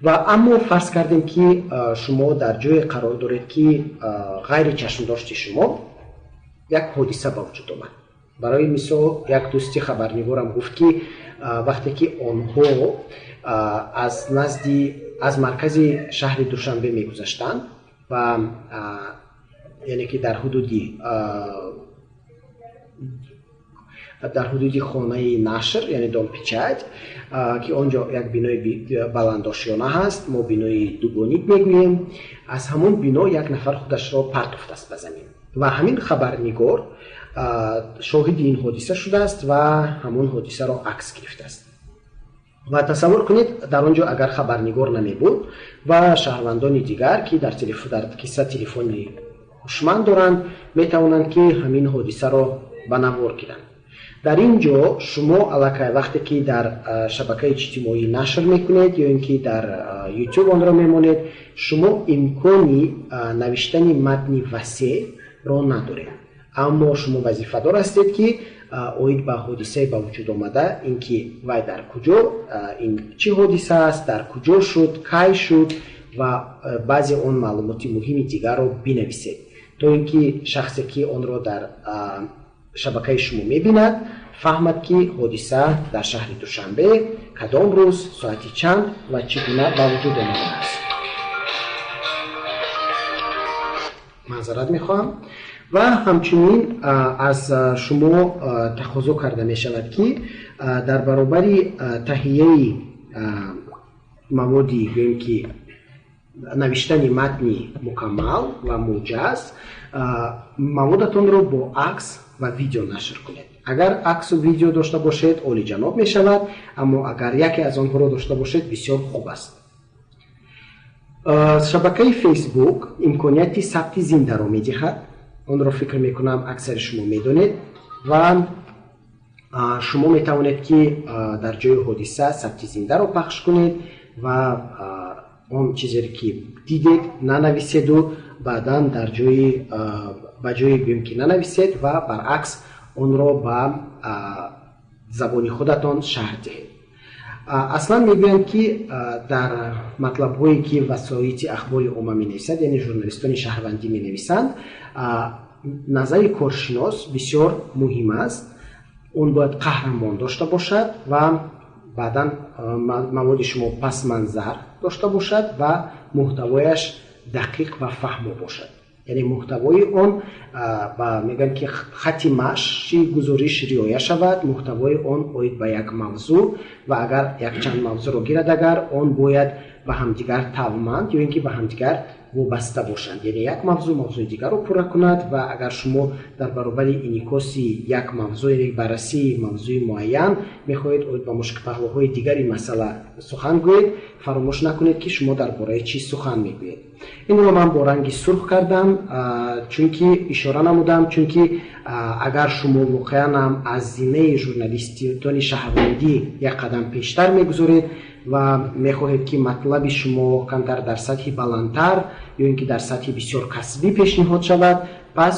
ва аммо фарз кардем ки шумо дар ҷое қарор доред ки ғайри чашмдошти шумо як ҳодиса ба вуҷуд омад. барои мисол як дӯсти хабарнигорам гуфт ки вақте ки онҳо аз маркази шаҳри Душанбе мегузаштанд ва яъне ки дар ҳудуди хонаи нашр, яъне Донпечать, ки онҷо як бинои баландошёна ҳаст, мо бинои дугонид мегӯем, аз ҳамон бино як нафар худашро партофтааст ба замин ва ҳамин хабарнигор шоҳиди ин ҳодиса шудааст ва ҳамон ҳодисаро акс гирифтааст. ва тасаввур кунед дар он ҷо агар хабарнигор намебуд ва шаҳрвандони дигар ки дар киса телефони ҳушманд доранд, метавонанд ки ҳамин ҳодисаро ба навор гиранд. дар ин ҷо шумо аллакай вақте ки дар шабакаи иҷтимоӣ нашр мекунед ё ин ки дар YouTube онро мемонед, шумо имкони навиштани матни васеъро надоред. аммо шумо вазифадор ҳастед ки оид ба ҳодисаи ба вуҷуд омада, ин ки вай дар куҷо, ин чӣ ҳодиса аст, дар куҷо шуд, кай шуд ва баъзе он маълумоти муҳими дигарро бинависед, то ин ки шахсе ки онро дар шабакаи шумо мебинад фаҳмад ки ҳодиса дар шаҳри Душанбе кадом рӯз, соати чанд ва чӣ гуна ба вуҷуд омадааст. маъзарат мехоҳам. ва ҳамчунин аз шумо тақозо карда мешавад ки дар баробари таҳияи маводи гӯем ки навиштани матни мукаммал ва муҷаз маводатонро бо акс ва видео нашр кунед. агар аксу видео дошта бошед олиҷаноб мешавад, аммо агар яке аз онҳоро дошта бошед бисёр хуб аст. шабакаи фейсбук имконияти сабти зиндаро медиҳад. онро фикр мекунам аксари шумо медонед ва шумо метавонед ки дар ҷои ҳодиса сабти зиндаро пахш кунед ва он чизеро ки дидед нанависеду баъдан дар ҷои ба ҷои гӯем ки нанависед ва баръакс онро ба забони худатон шаҳр диҳед. аслан мегӯянд ки дар матлабҳое ки васоити ахбори умма менависад, яъне журналистони шаҳрвандӣ менависанд, назари коршинос бисёр муҳим аст. он бояд қаҳрамон дошта бошад ва баъдан маводи шумо пасманзар дошта бошад ва муҳтавояш дақиқ ва фаҳмо бошад. яъне муҳтавои он мегӯянд ки хати маши гузориш риоя шавад. муҳтавои он оид ба як мавзӯъ ва агар якчанд мавзӯъро гирад, агар он бояд ба ҳамдигар тавманд ё ин ки ба ҳамдигар вобаста бошанд. яъне як мавзӯъ мавзӯъи дигарро пурра кунад ва агар шумо дар баробари инъикоси як мавзӯъ, яъне баррасии мавзӯи муайян мехоҳед оид ба мушкпаҳлӯҳои дигари масъала сухан гӯед, фаромӯш накунед ки шумо дар бораи чӣ сухан мегӯед. инро ман бо ранги сурх кардам, чунки ишора намудам, чунки агар шумо воқеан ҳам аз зиммаи журналистони шаҳрвандӣ як қадам пештар мегузоред ва мехоҳед ки матлаби шумо камтар дар сатҳи баландтар ё ин ки дар сатҳи бисёр касбӣ пешниҳод шавад, пас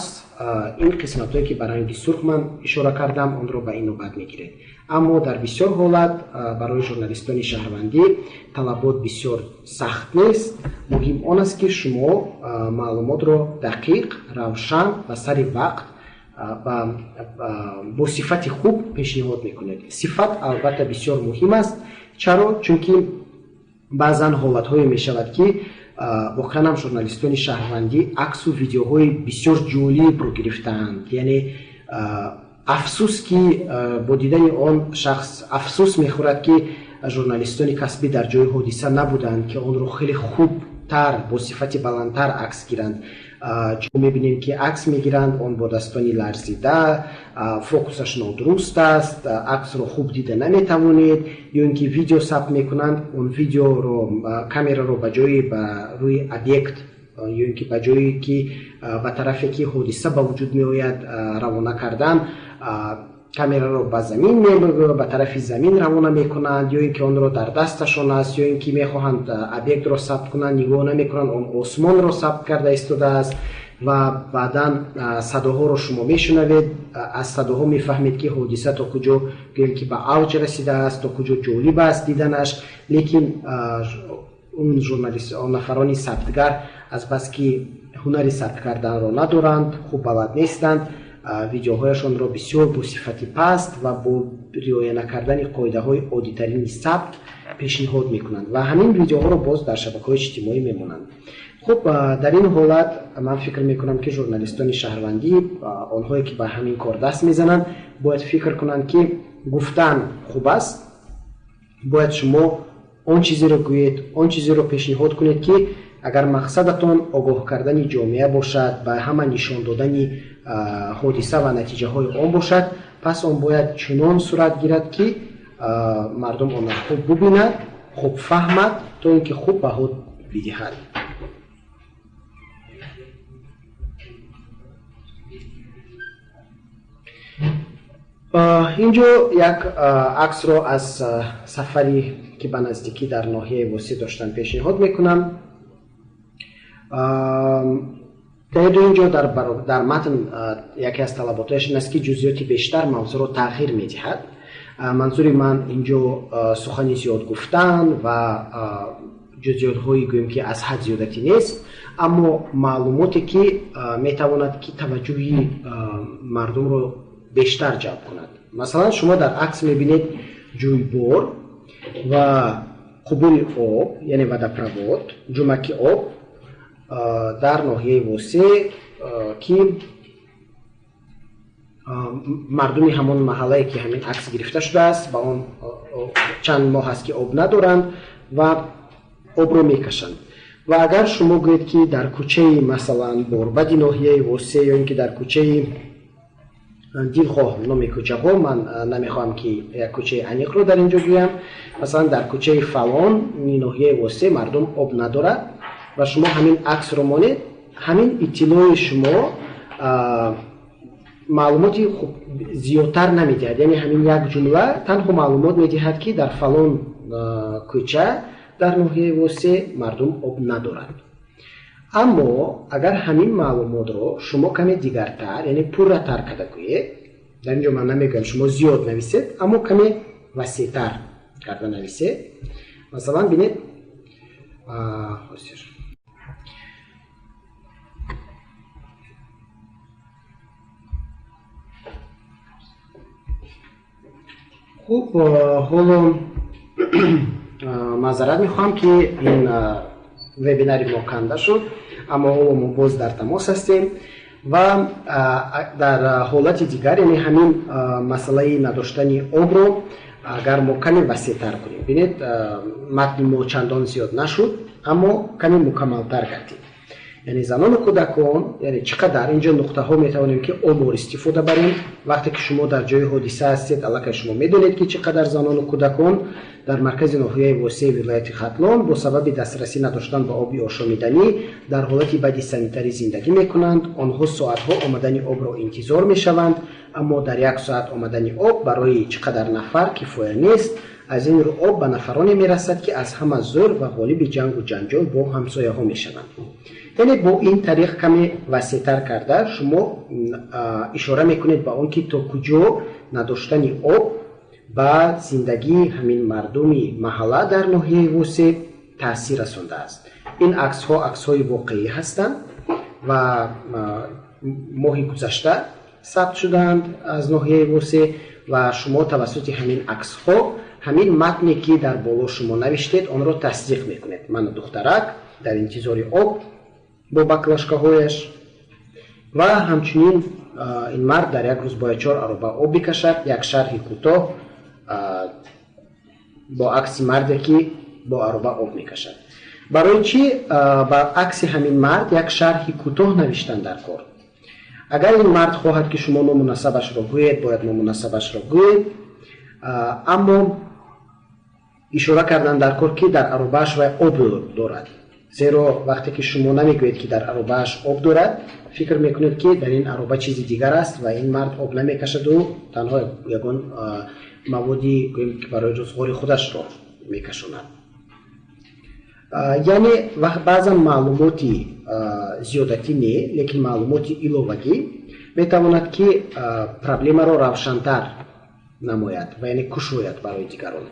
ин қисматҳое ки ба ранги сурх ман ишора кардам, онро ба инобат мегиред. аммо дар бисёр ҳолат барои журналистони шаҳрвандӣ талабот бисёр сахт нест. муҳим он аст ки шумо маълумотро дақиқ, равшан ва сари вақт бо сифати хуб пешниҳод мекунед. сифат албатта бисёр муҳим аст. чаро? чунки баъзан ҳолатҳое мешавад ки воқеан ҳам журналистони шаҳрвандӣ аксу видеоҳои бисёр ҷолибро гирифтаанд. яъне афсус ки бо дидани он шахс афсус мехӯрад ки журналистони касбӣ дар ҷои ҳодиса набуданд ки онро хеле хубтар бо сифати баландтар акс гиранд. мебинем ки акс мегиранд, он бодастони ларзида, фокусаш нодуруст аст, аксро хуб дида наметавонед, ё ин ки видео сабт мекунанд, он видеоро камераро ба ҷои ба рӯи объект ё ин ки ба ҷое ки ба тарафе ки ҳодиса ба вуҷуд меояд равона кардан, камераро ба замин ба тарафи замин равона мекунанд, ё ин ки онро дар дасташон аст, ё ин ки мехоҳанд объектро сабт кунанд, нигоҳ намекунанд, он осмонро сабт карда истодааст ва баъдан садоҳоро шумо мешунавед. аз садоҳо мефаҳмед ки ҳодиса то куҷо гӯем ки ба авҷ расидааст, то куҷо ҷолиб аст диданаш. лекин он журналист, он нафарони сабтгар азбаски ҳунари сабт карданро надоранд, хуб балад нестанд, видеоҳояшонро бисёр бо сифати паст ва бо риоя накардани қоидаҳои оддитарини сабт пешниҳод мекунанд ва ҳамин видеоҳоро боз дар шабакаҳои иҷтимоӣ мемонанд. хуб, дар ин ҳолат ман фикр мекунам ки журналистони шаҳрвандӣ, онҳое ки ба ҳамин кор даст мезананд, бояд фикр кунанд ки гуфтан хуб аст, бояд шумо он чизеро гӯед, он чизеро пешниҳод кунед ки агар мақсадатон огоҳ кардани ҷомеа бошад, ба ҳама нишон додани ҳодиса ва натиҷаҳои он бошад, пас он бояд чунон сурат гирад ки мардум онро хуб бубинад, хуб фаҳмад, то ин ки хуб баҳо бидиҳад. инҷо як аксро аз сафари ки ба наздикӣ дар ноҳияи восӣ доштан пешниҳод мекунам. инҷо дар матн яке аз талаботояш ин аст ки ҷузъиёти бештар мавзӯъро тағйир медиҳад. манзури ман инҷо сухани зиёд гуфтан ва ҷузъиётҳои гӯем ки аз ҳад зиёдатӣ нест, аммо маълумоте ки метавонад ки таваҷҷӯҳи мардумро бештар ҷалб кунад. масалан шумо дар акс мебинед ҷӯйбор ва қубули об, яъне водопровод, ҷумаки об дар ноҳияи восеъ ки мардуми ҳамон маҳаллае ки ҳамин акс гирифта шудааст ба он чанд моҳ аст ки об надоранд ва обро мекашанд. ва агар шумо гӯед ки дар кӯчаи масалан борбади ноҳияи восеъ ё ин ки дар кӯчаи дилхоҳ номи кӯчаҳо, ман намехоҳам ки як кӯчаи аниқро дар инҷо гӯям, масалан дар кӯчаи фалон ноҳияи восеъ мардум об надорад ва шумо ҳамин аксро монед, ҳамин иттилои шумо маълумоти зиёдтар намедиҳад. Яъне ҳамин як ҷумла танҳо маълумот медиҳад ки дар фалон кӯча дар ноҳияи восеъ мардум об надорад. аммо агар ҳамин маълумотро шумо каме дигартар, яъне пурратар карда гӯед, дар инҷо ман намегӯям шумо зиёд нависед, аммо каме васеътар карда нависед. Масалан бинед хуб, ҳоло маъзарат мехоҳам ки ин вебинари мо канда шуд, аммо ҳоло мо боз дар тамос ҳастем ва дар ҳолати дигар, яъне ҳамин масъалаи надоштани обро агар мо каме васеътар кунем, бинед матни мо чандон зиёд нашуд, аммо каме мукаммалтар гардид. яъне занону кӯдакон, яъне чӣ қадар инҷо нуқтаҳо метавонем ки омор истифода барем. Вақте ки шумо дар ҷои ҳодиса ҳастед, аллакай шумо медонед ки чӣ қадар занону кӯдакон дар маркази ноҳияи восеъ вилояти Хатлон бо сабаби дастрасӣ надоштан ба оби ошомиданӣ дар ҳолати бади санитарӣ зиндагӣ мекунанд. онҳо соатҳо омадани обро интизор мешаванд, аммо дар як соат омадани об барои чӣ қадар нафар кифоя нест. аз ин рӯ об ба нафароне мерасад ки аз ҳама зӯр ва ғолиби ҷангу ҷанҷол бо ҳамсояҳо мешаванд. яъне бо ин тариқ каме васеътар карда шумо ишора мекунед ба он ки то куҷо надоштани об ба зиндагии ҳамин мардуми маҳалла дар ноҳияи восеъ таъсир расондааст. ин аксҳо аксҳои воқеӣ ҳастанд ва моҳи гузашта сабт шудаанд аз ноҳияи восеъ ва шумо тавассути ҳамин аксҳо ҳамин матне ки дар боло шумо навиштед онро тасдиқ мекунед. ман духтарак дар интизори об бо баклажкаҳояш ва ҳамчунин ин мард дар як рӯз бояд 4 ароба об бикашад. як шарҳи кӯтоҳ бо акси марде ки бо ароба об мекашад. барои чӣ ба акси ҳамин мард як шарҳи кӯтоҳ навиштан дар кор? агар ин мард хоҳад ки шумо ному насабашро гӯед, бояд ному насабашро гӯед, аммо ишора кардан дар кор ки дар аробааш вай об дорад. зеро вақте ки шумо намегӯед ки дар аробааш об дорад, фикр мекунед ки дар ин ароба чизи дигар аст ва ин мард об намекашаду танҳо ягон маводи барои рӯзғори худашро мекашонад. яъне баъзан маълумоти зиёдатӣ не, лекин маълумоти иловагӣ метавонад ки проблемаро равшантар намояд ва яъне кушояд барои дигарон.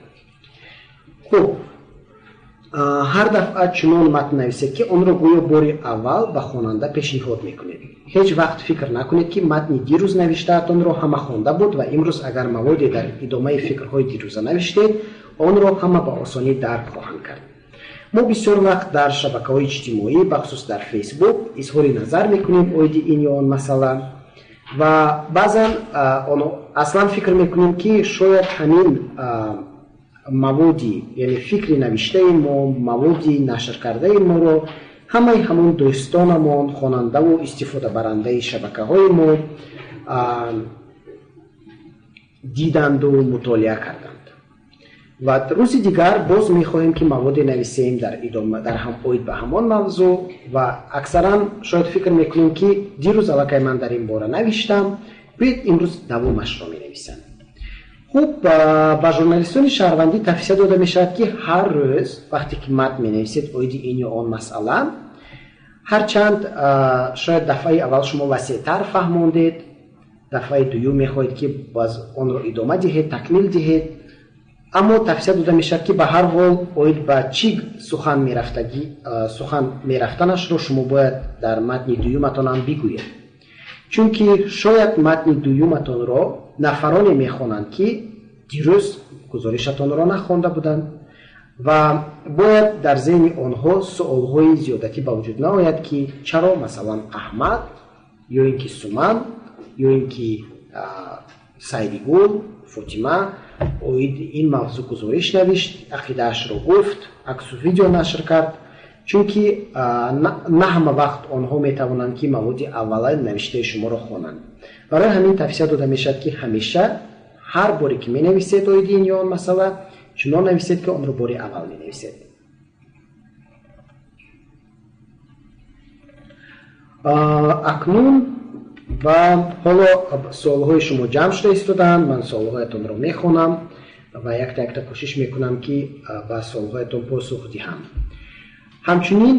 хуб, ҳар дафъа чунон матн нависед ки онро гӯё бори аввал ба хонанда пешниҳод мекунед. ҳеҷ вақт фикр накунед ки матни дирӯз навиштаатонро ҳама хонда буд ва имрӯз агар маводе дар идомаи фикрҳои дирӯза навиштед, онро ҳама ба осонӣ дарк хоҳанд кард. мо бисёр вақт дар шабакаҳои иҷтимоӣ, бахусус дар фейсбук, изҳори назар мекунем оиди ин ё он масъала ва баъзан аслан фикр мекунем ки шояд ҳамин маводи, яъне фикри навиштаи мо, маводи нашр кардаи моро ҳамаи ҳамон дӯстонамон, хонандаву истифодабарандаи шабакаҳои мо диданду мутолиа карданд. ва рӯзи дигар боз мехоҳем ки маводе нависем дар идома дар оид ба ҳамон мавзӯъ ва аксаран шояд фикр мекунем ки дирӯз аллакай ман дар ин бора навиштам, бояд имрӯз давомашро менависам. хуб, ба журналистони шаҳрвандӣ тавсия дода мешавад ки ҳар рӯз вақте ки матн менависед оиди ин ё он масъала, ҳарчанд шояд дафъаи аввал шумо васеътар фаҳмондед, дафъаи дуюм мехоҳед ки боз онро идома диҳед, такмил диҳед, аммо тавсия дода мешавад ки ба ҳар ҳол оид ба чӣ сухан мерафтанашро шумо бояд дар матни дуюматон ҳам бигӯед. чунки шояд матни дуюматонро нафароне мехонанд ки дирӯз гузоришатонро нахонда буданд, ва бояд дар зеҳни онҳо суолҳои зиёдатӣ ба вуҷуд наояд ки чаро масалан аҳмад ё ин ки суман ё ин ки сайригул фотима оид ин мавзӯъ гузориш навишт, ақидаашро гуфт, аксу видео нашр кард, чунки на ҳама вақт онҳо метавонанд ки маводи аввалаи навиштаи шуморо хонанд. барои ҳамин тавсия дода мешавад ки ҳамеша ҳар боре ки менависед оиди ин ё он масъала чунон нависед ки онро бори аввал менависед. акнун ва ҳоло суолҳои шумо ҷамъ шуда истодаанд. ман суолҳоятонро мехонам ва якта кӯшиш мекунам ки ба суолҳоятон посух диҳам. ҳамчунин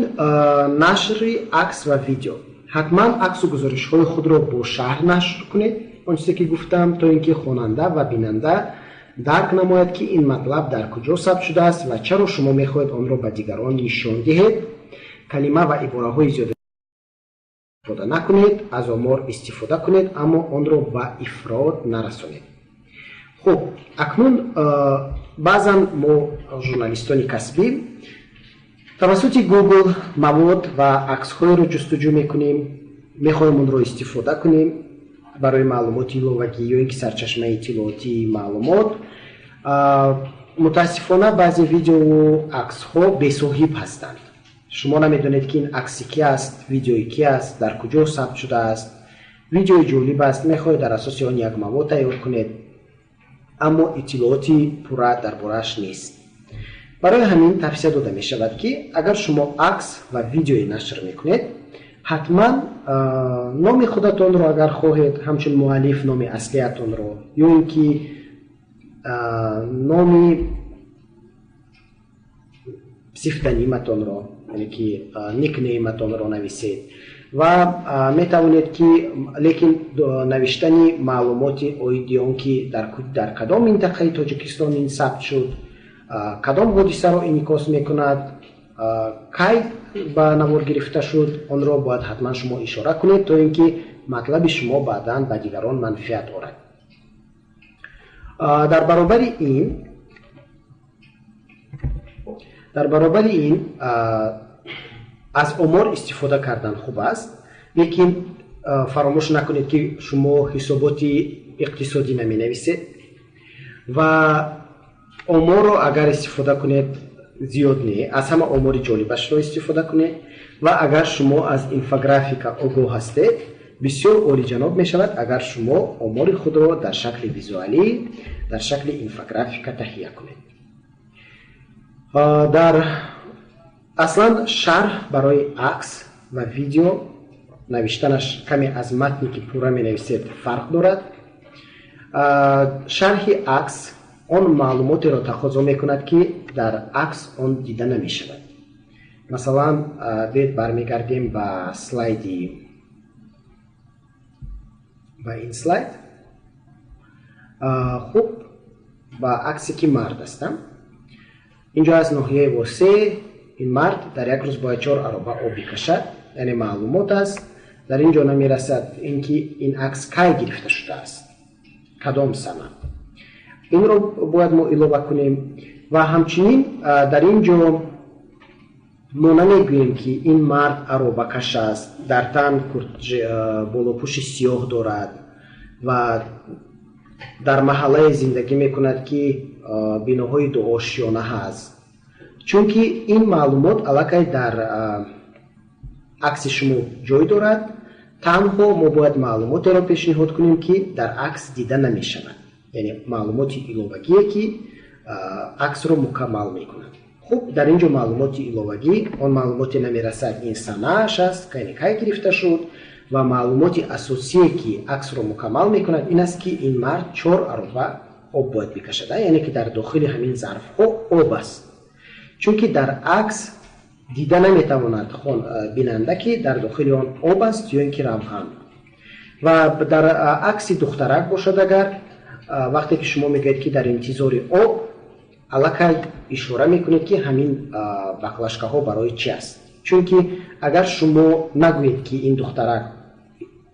нашри акс ва видео. ҳатман аксу гузоришҳои худро бо шаҳр нашр кунед, он чизе ки гуфтам, то ин ки хонанда ва бинанда дарк намояд ки ин матлаб дар куҷо сабт шудааст ва чаро шумо мехоҳед онро ба дигарон нишон диҳед. калима ва ибораҳои зиёда истифода накунед, аз омор истифода кунед, аммо онро ба ифрод нарасонед. хуб, акнун баъзан мо журналистони касбӣ тавассути Google мавод ва аксҳоеро ҷустуҷӯ мекунем, мехоҳем онро истифода кунем барои маълумоти иловагӣ ё ин ки сарчашмаи иттилоотии маълумот. мутаассифона баъзе видеову аксҳо бесоҳиб ҳастанд. шумо намедонед ки ин акси ки аст, видеои ки аст, дар куҷо сабт шудааст. видеои ҷолиб аст, мехоҳед дар асоси он як мавод тайёр кунед, аммо иттилооти пурра дар борааш нест. барои ҳамин тавсия дода мешавад ки агар шумо акс ва видеои нашр мекунед, ҳатман номи худатонро агар хоҳед, ҳамчун муаллиф номи аслиятонро ё ин ки номи сифтаниматонро, яъне ки никнейматонро нависед ва метавонед ки лекин навиштани маълумоти оиди он ки дар кадом минтақаи тоҷикистон ин сабт шуд, кадом ҳодисаро инъикос мекунад, кай ба навор гирифта шуд, онро бояд ҳатман шумо ишора кунед, то ин ки матлаби шумо баъдан ба дигарон манфиат орад. дар баробари ин аз омор истифода кардан хуб аст, лекин фаромӯш накунед ки шумо ҳисоботи иқтисодӣ наменависед ва оморро агар истифода кунед зиёд не, аз ҳама омори ҷолибашро истифода кунед ва агар шумо аз инфографика огоҳ ҳастед, бисёр олиҷаноб мешавад агар шумо омори худро дар шакли визуалӣ, дар шакли инфографика таҳия кунед. аслан шарҳ барои акс ва видео навиштанаш каме аз матне ки пурра менависед фарқ дорад. шарҳи акс он маълумотеро тақозо мекунад ки дар акс он дида намешавад. масалан бед бармегардем ба слайди ба ин слайд. хуб, ба аксе ки мард ҳастам. инҷо аз ноҳияи восе ин мард дар як рӯз бояд 4 ароба об бикашад, яъне маълумот аст. дар ин ҷо намерасад ин ки ин акс кай гирифта шудааст, кадом сана. инро бояд мо илова кунем ва ҳамчунин дар ин ҷо мо намегӯем ки ин мард аробакаш аст, дар тан болопӯши сиёҳ дорад ва дар маҳаллае зиндагӣ мекунад ки биноҳои дуошёна ҳаст. чунки ин маълумот аллакай дар акси шумо ҷой дорад, танҳо мо бояд маълумотеро пешниҳод кунем ки дар акс дида намешавад, яъне маълумоти иловагие ки аксро мукаммал мекунад. хуб, дар ин ҷо маълумоти иловагӣ, он маълумоте намерасад ин санааш аст, кай гирифта шуд, ва маълумоти асосие ки аксро мукаммал мекунад ин аст ки ин мард 4 ароба об бояд бикашад, яъне ки дар дохили ҳамин зарфҳо об аст. чунки дар акс дида наметавонад бинанда ки дар дохили он об аст ё ин ки равған. ва дар акси духтарак бошад, агар вақте ки шумо мегӯед ки дар интизори об, аллакай ишора мекунед ки ҳамин баклашкаҳо барои чи аст. чунки агар шумо нагӯед ки ин духтарак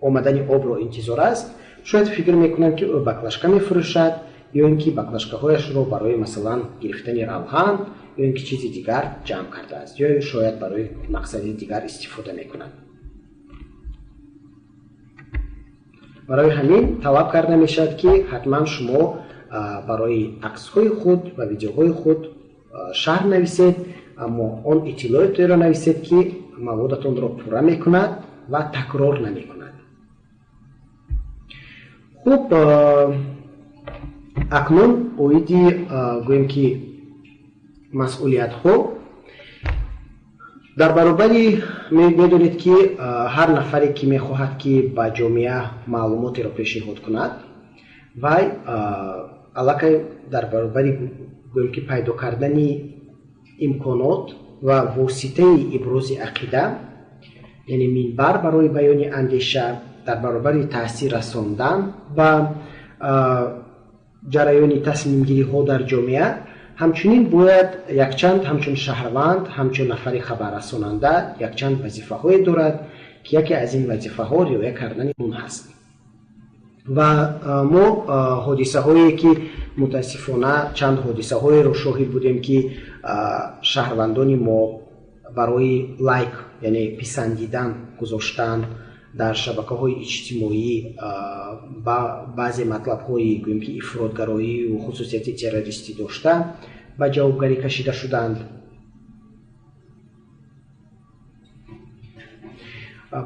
омадани обро интизор аст, шояд фикр мекунанд ки ӯ баклашка мефурӯшад ё ин ки баклашкаҳояшро барои масалан гирифтани равған ё ин ки чизи дигар ҷамъ кардааст ё шояд барои мақсади дигар истифода мекунад. барои ҳамин талаб карда мешавад ки ҳатман шумо барои аксҳои худ ва видеоҳои худ шарҳ нависед, аммо он иттилоотеро нависед ки маводатонро пурра мекунад ва такрор намекунад. хуб, акнун оиди гӯем ки масъулиятҳо дар баробари медонед ки ҳар нафаре ки мехоҳад ки ба ҷомеа маълумотеро пешниҳод кунад, вай аллакай дар баробари гӯем ки пайдо кардани имконот ва воситаи ибрози ақида, яъне минбар барои баёни андеша, дар баробари таъсир расондан ба ҷараёни тасмимгириҳо дар ҷомеа, ҳамчунин бояд якчанд ҳамчун шаҳрванд, ҳамчун нафари хабаррасонанда якчанд вазифаҳое дорад ки яке аз ин вазифаҳо риоя кардани он ҳаст. ва мо ҳодисаҳое ки мутаассифона чанд ҳодисаҳоеро шоҳид будем ки шаҳрвандони мо барои лайк, яъне писандидан гузоштан дар шабакаҳои иҷтимоӣ ба баъзе матлабҳои гӯем ки ифротгароиву хусусияти террористӣ дошта ба ҷавобгарӣ кашида шуданд.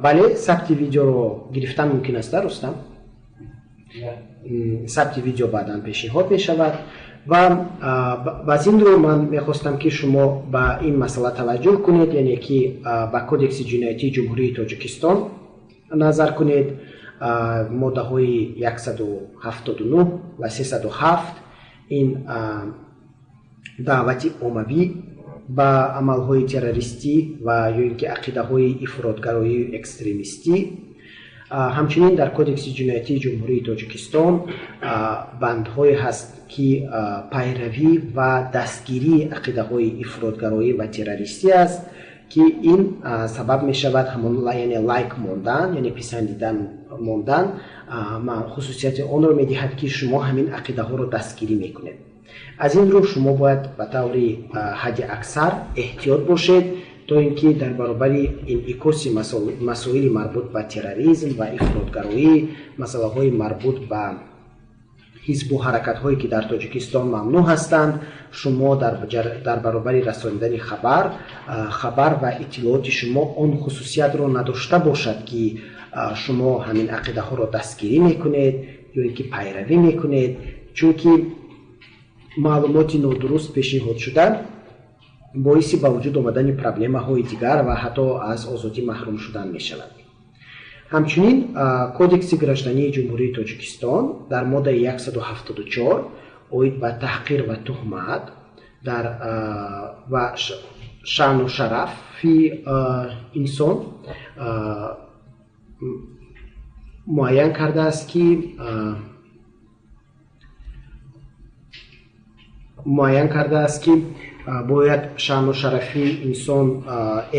бале, сабти видеоро гирифтан мумкин аст, рустам? сабти видео баъдан пешниҳод мешавад ва баъз инро ман мехостам ки шумо ба ин масъала таваҷҷӯҳ кунед, яъне ки ба кодекси ҷиноятии ҷумҳурии Тоҷикистон назар кунед. моддаҳои 179 ва 307 ин даъвати оммавӣ ба амалҳои террористӣ ва ё ин ки ақидаҳои ифротгароию экстремистӣ. ҳамчунин дар кодекси ҷиноятии ҷумҳурии Тоҷикистон бандҳое ҳаст ки пайравӣ ва дастгирии ақидаҳои ифротгароӣ ва террористӣ аст, ки ин сабаб мешавад ҳамон яъне лайк мондан, яъне писандидан мондан хусусияти онро медиҳад ки шумо ҳамин ақидаҳоро дастгирӣ мекунед. аз ин рӯ шумо бояд ба таври ҳадди аксар эҳтиёт бошед то ин ки дар баробари инъикоси масоили марбут ба терроризм ва ифротгароӣ, масъалаҳои марбут ба ҳизбу ҳаракатҳое ки дар Тоҷикистон мамнӯъ ҳастанд, шумо дар баробари расонидани хабар ва иттилооти шумо он хусусиятро надошта бошад ки шумо ҳамин ақидаҳоро дастгирӣ мекунед ё ин ки пайравӣ мекунед, чунки маълумоти нодуруст пешниҳод шуда боиси ба вуҷуд омадани проблемаҳои дигар ва ҳатто аз озодӣ маҳрум шудан мешавад. ҳамчунин кодекси граждании ҷумҳурии Тоҷикистон дар моддаи 174 оид ба таҳқир ва туҳмат ва шаъну шарафи инсон муайян кардааст ки бояд шаъну шарафи инсон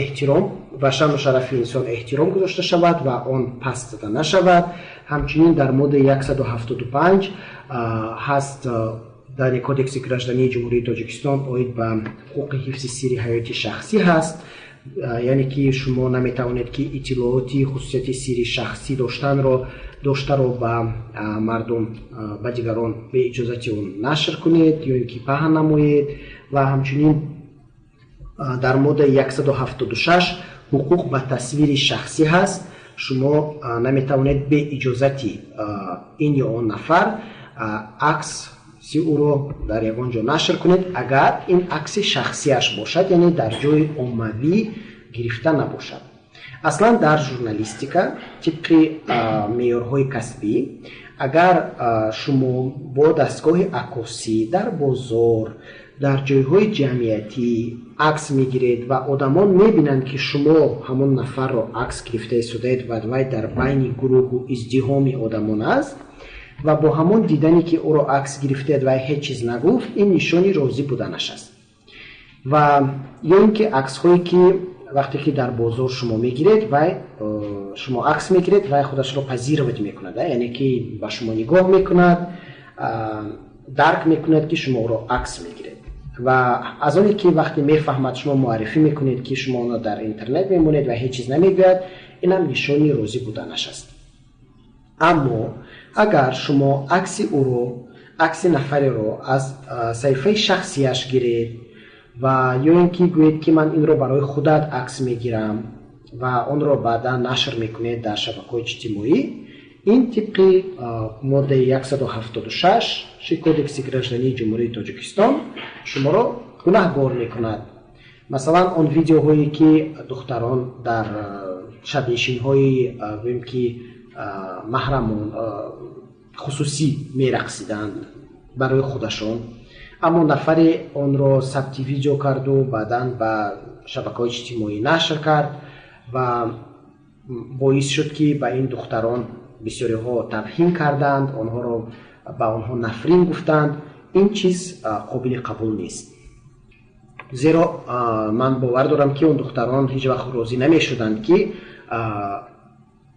эҳтиром ва шаъну шарафи инсон эҳтиром гузошта шавад ва он паст зада нашавад. ҳамчунин дар моддаи 175 ҳаст дар кодекси граждании ҷумҳурии Тоҷикистон оид ба ҳуқуқи ҳифзи сирри ҳаёти шахсӣ ҳаст, яъне ки шумо наметавонед ки иттилооти хусусияти сирри шахсӣ доштаро ба мардум, ба дигарон беиҷозати он нашр кунед ё ин ки паҳн намоед. ва ҳамчунин дар моддаи 176 ҳуқуқ ба тасвири шахсӣ ҳаст. шумо наметавонед бе иҷозати ин ё он нафар акси ӯро дар ягон ҷо нашр кунед, агар ин акси шахсияш бошад, яъне дар ҷои оммавӣ гирифта набошад. аслан дар журналистика тибқи меъёрҳои касбӣ, агар шумо бо дастгоҳи акосӣ дар бозор, дар ҷойҳои ҷамъиятӣ акс мегиред ва одамон мебинанд ки шумо ҳамон нафарро акс гирифта истодаед ва вай дар байни гурӯҳу издиҳоми одамон аст ва бо ҳамон дидане ки ӯро акс гирифтаед вай ҳеҷ чиз нагуфт, ин нишони розӣ буданаш аст. ва ё ин ки аксҳое ки вақте ки дар бозор шумо мегиред, вай шумо акс мегиред, вай худашро пазировать мекунад, яъне ки ба шумо нигоҳ мекунад, дарк мекунад ки шумо ӯро акс мегиред. و از آنی که وقتی میفهمد شما معرفی میکنید که شما در اینترنت میمونید و هیچ چیز نمیگوید، این هم نشانی روزی بودنش است. اما اگر شما عکس او رو، عکس نفری رو از صفحه شخصیش گیرید و یا اینکه گویید که من این رو برای خودت عکس میگیرم و اون رو بعدا نشر میکنید در شبکه‌های اجتماعی، این طبق ماده 176 کودکس گраждани جمهوری تاجیکستان شما رو گناهگار میکند. مثلا اون ویدیوهایی که دختران در شب‌نشین‌های گوییم که محرمون خصوصی میرقصیدند برای خودشون، اما نفر اون رو ثبت ویدیو کرد و بعداً به شبکه‌های اجتماعی نشر کرد و باعث شد که به این دختران بسیاری ها توهین کردند، آنها رو به آنها نفرین گفتند. این چیز قابل قبول نیست، زیرا من باور دارم که اون دختران هیچ وقت راضی نمی شدند که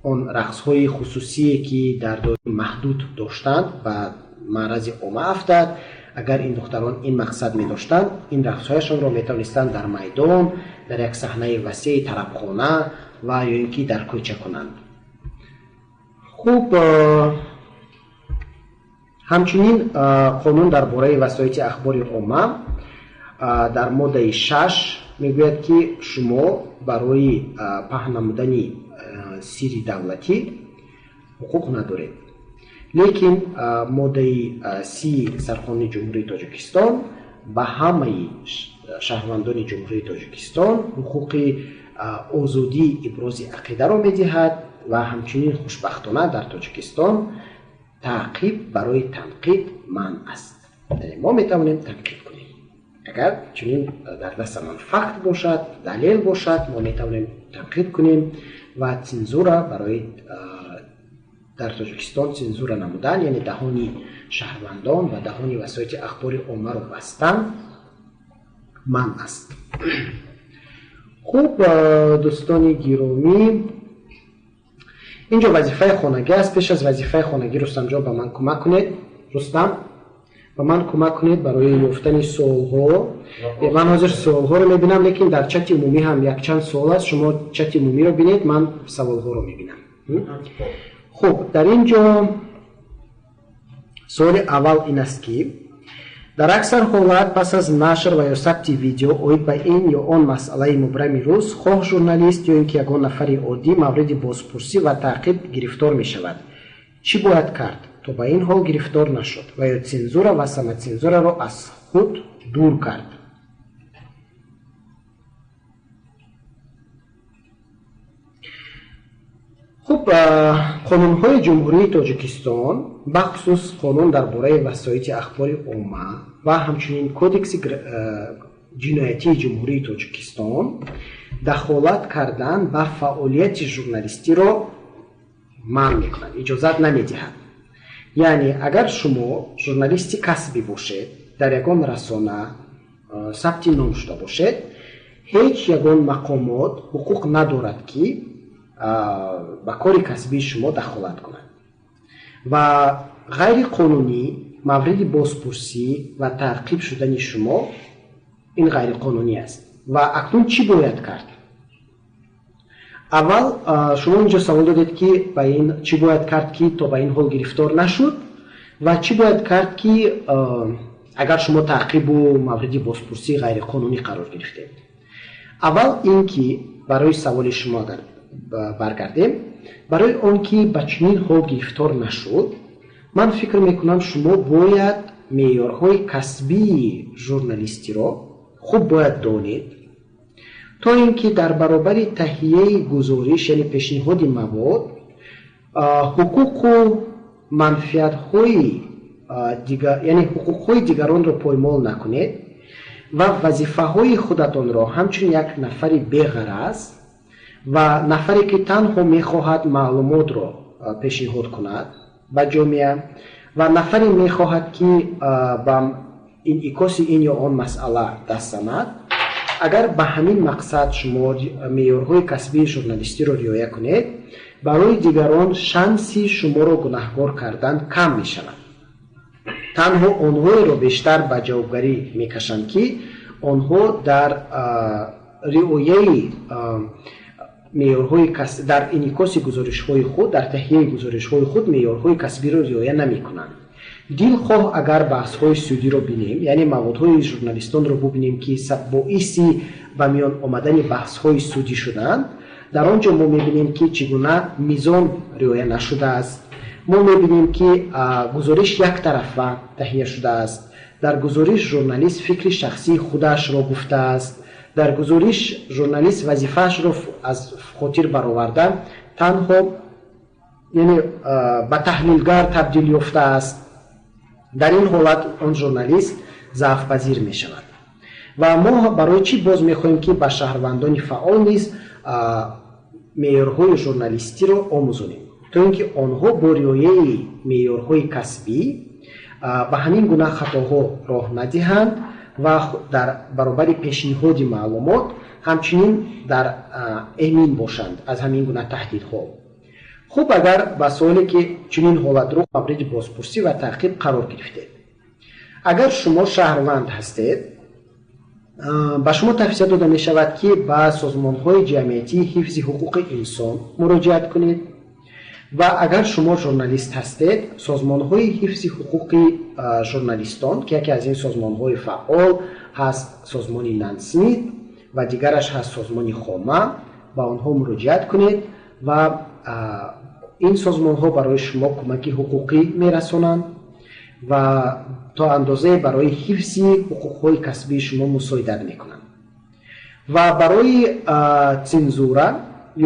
اون رقص های خصوصی که در دوران محدود داشتند و معرض عامه افتاد. اگر این دختران این مقصد می داشتند، این رقص هایشان را می توانستند در میدان، در یک صحنه وسیع طربخانه و یا اینکه در کوچه کنند. خوب، همچنین قانون درباره وسایل اخبار عامه در ماده 6 میگوید که شما برای پهن نمودن سری دولتی حقوق ندارید، لیکن ماده 30 سرقانون جمهوری تاجیکستان به همه شهروندان جمهوری تاجیکستان حقوق آزادی ابراز عقیده را میدهد و همچنین خوشبختانه در تاجیکستان تعقیب برای تنقید منع است. ما میتوانیم تنقید کنیم اگر چنین در دستمان فکت باشد، دلیل باشد، ما میتوانیم تنقید کنیم و چنزورا برای در تاجیکستان چنزورا نمودن، یعنی دهانی شهروندان و دهانی وسایل اخبار عامه را بستن منع است. خوب دوستان گرامی، اینجا وظیفه خانگی است. پیش از وظیفه خانگی رستم جان به من کمک کنید. رستم به من کمک کنید برای یافتن سوال‌ها. من حاضر سوال‌ها رو می‌بینم، لیکن در چت عمومی هم یک چند سوال است. شما چت عمومی رو ببینید، من سوال‌ها رو می‌بینم. خب، در اینجا سوال اول این است که در اکثر حالات پس از نشر و یا ثبت ویدیو اوید به این یا آن مسئله مبرم روز، خواه ژورنالیست یا اینکه یگان نفر عادی مورد بازپرسی و تعقیب گرفتار می شود، چی باید کرد تا به این حال گرفتار نشد و یا چنزور و سم چنزور را از خود دور کرد؟ خب، قانون‌های جمهوری تاجیکستان بخصوص قانون درباره وسایل اخبار عامه و همچنین کودکس جنایتی جمهوری تاجیکستان دخالت کردن به فعالیت ژورنالیستی را منع می‌کنند، اجازت نمی‌دهند. یعنی اگر شما ژورنالیستی کسبی باشید، در یگان رسانه ثبت نام شده باشید، هیچ یگان مقامات حقوق ندارد که با کار کسبی شما دخالت کنند و غیر قانونی مورد بازپرسی و تعقیب شدن شما این غیر قانونی است. و اکنون چی باید کرد؟ اول شما اینجا سوال دادید که با این چی باید کرد که تا با این حال گرفتار نشد و چی باید کرد که اگر شما تعقیب و مورد بازپرسی غیر قانونی قرار گرفتید. اول این که برای سوال شما برگردیم، برای اون که به چنین حال گرفتار نشد، من فکر میکنم شما باید معیارهای کسبی ژورنالیستی را خوب باید دانید تا اینکه در برابر تهیه گزارش یعنی پیشنهاد مواد حقوق و منفعت‌های دیگر یعنی حقوق‌های دیگران را پایمال نکنید و وظیفه‌های خودتان را همچون یک نفری بی‌غرض و نفری که تنها می‌خواهد معلومات را پیشنهاد کند به جامعه و نفری می‌خواهد که با انعکاس این یا آن مسئله دست زند، اگر به همین مقصد شما معیارهای کسبی ژورنالیستی را رعایت کنید، برای دیگران شانسی شما را گناهکار کردن کم می‌شود. танҳо онҳоеро бештар ба ҷавобгарӣ мекашанд, ки онҳо дар риояи меъёрҳои дар инъикоси гузоришҳои худ, дар таҳияи гузоришҳои худ меъёрҳои касбиро риоя намекунанд. дилхоҳ агар баҳсҳои судиро бинем, яъне маводҳои журналистонро бубинем, ки боиси ба миён омадани баҳсҳои судӣ шуданд, дар он ҷо мо мебинем ки чӣ гуна мизон риоя нашудааст. мо мебинем ки гузориш яктарафа таҳия шудааст. дар гузориш журналист фикри шахсии худашро гуфтааст. дар гузориш журналист вазифаашро аз хотир бароварда танҳо яъне ба таҳлилгар табдил ёфтааст. дар ин ҳолат он журналист заъфпазир мешавад. ва мо барои чӣ боз мехоҳем ки ба шаҳрвандони фаъол низ меъёрҳои журналистиро омӯзонем, то ин ки онҳо бо риояи меъёрҳои касбӣ ба ҳамин гуна хатоҳо роҳ надиҳанд ва дар баробари пешниҳоди маълумот ҳамчунин дар эмин бошанд аз ҳамин гуна таҳдидҳо. хуб, агар ба суоле ки чунин ҳолатро мавриди бозпурсӣ ва таъқиб қарор гирифтед, агар шумо шаҳрванд ҳастед, ба шумо тавсия дода мешавад ки ба созмонҳои ҷамъиятии ҳифзи ҳуқуқи инсон муроҷиат кунед ва агар шумо журналист ҳастед, созмонҳои ҳифзи ҳуқуқи журналистон ки яке аз ин созмонҳои фаъол ҳаст созмони Нансмит ва дигараш ҳаст созмони Хома, ба онҳо муроҷиат кунед ва ин созмонҳо барои шумо кӯмаки ҳуқуқӣ мерасонанд ва то андозае барои ҳифзи ҳуқуқҳои касбии шумо мусоидат мекунанд. ва барои цензура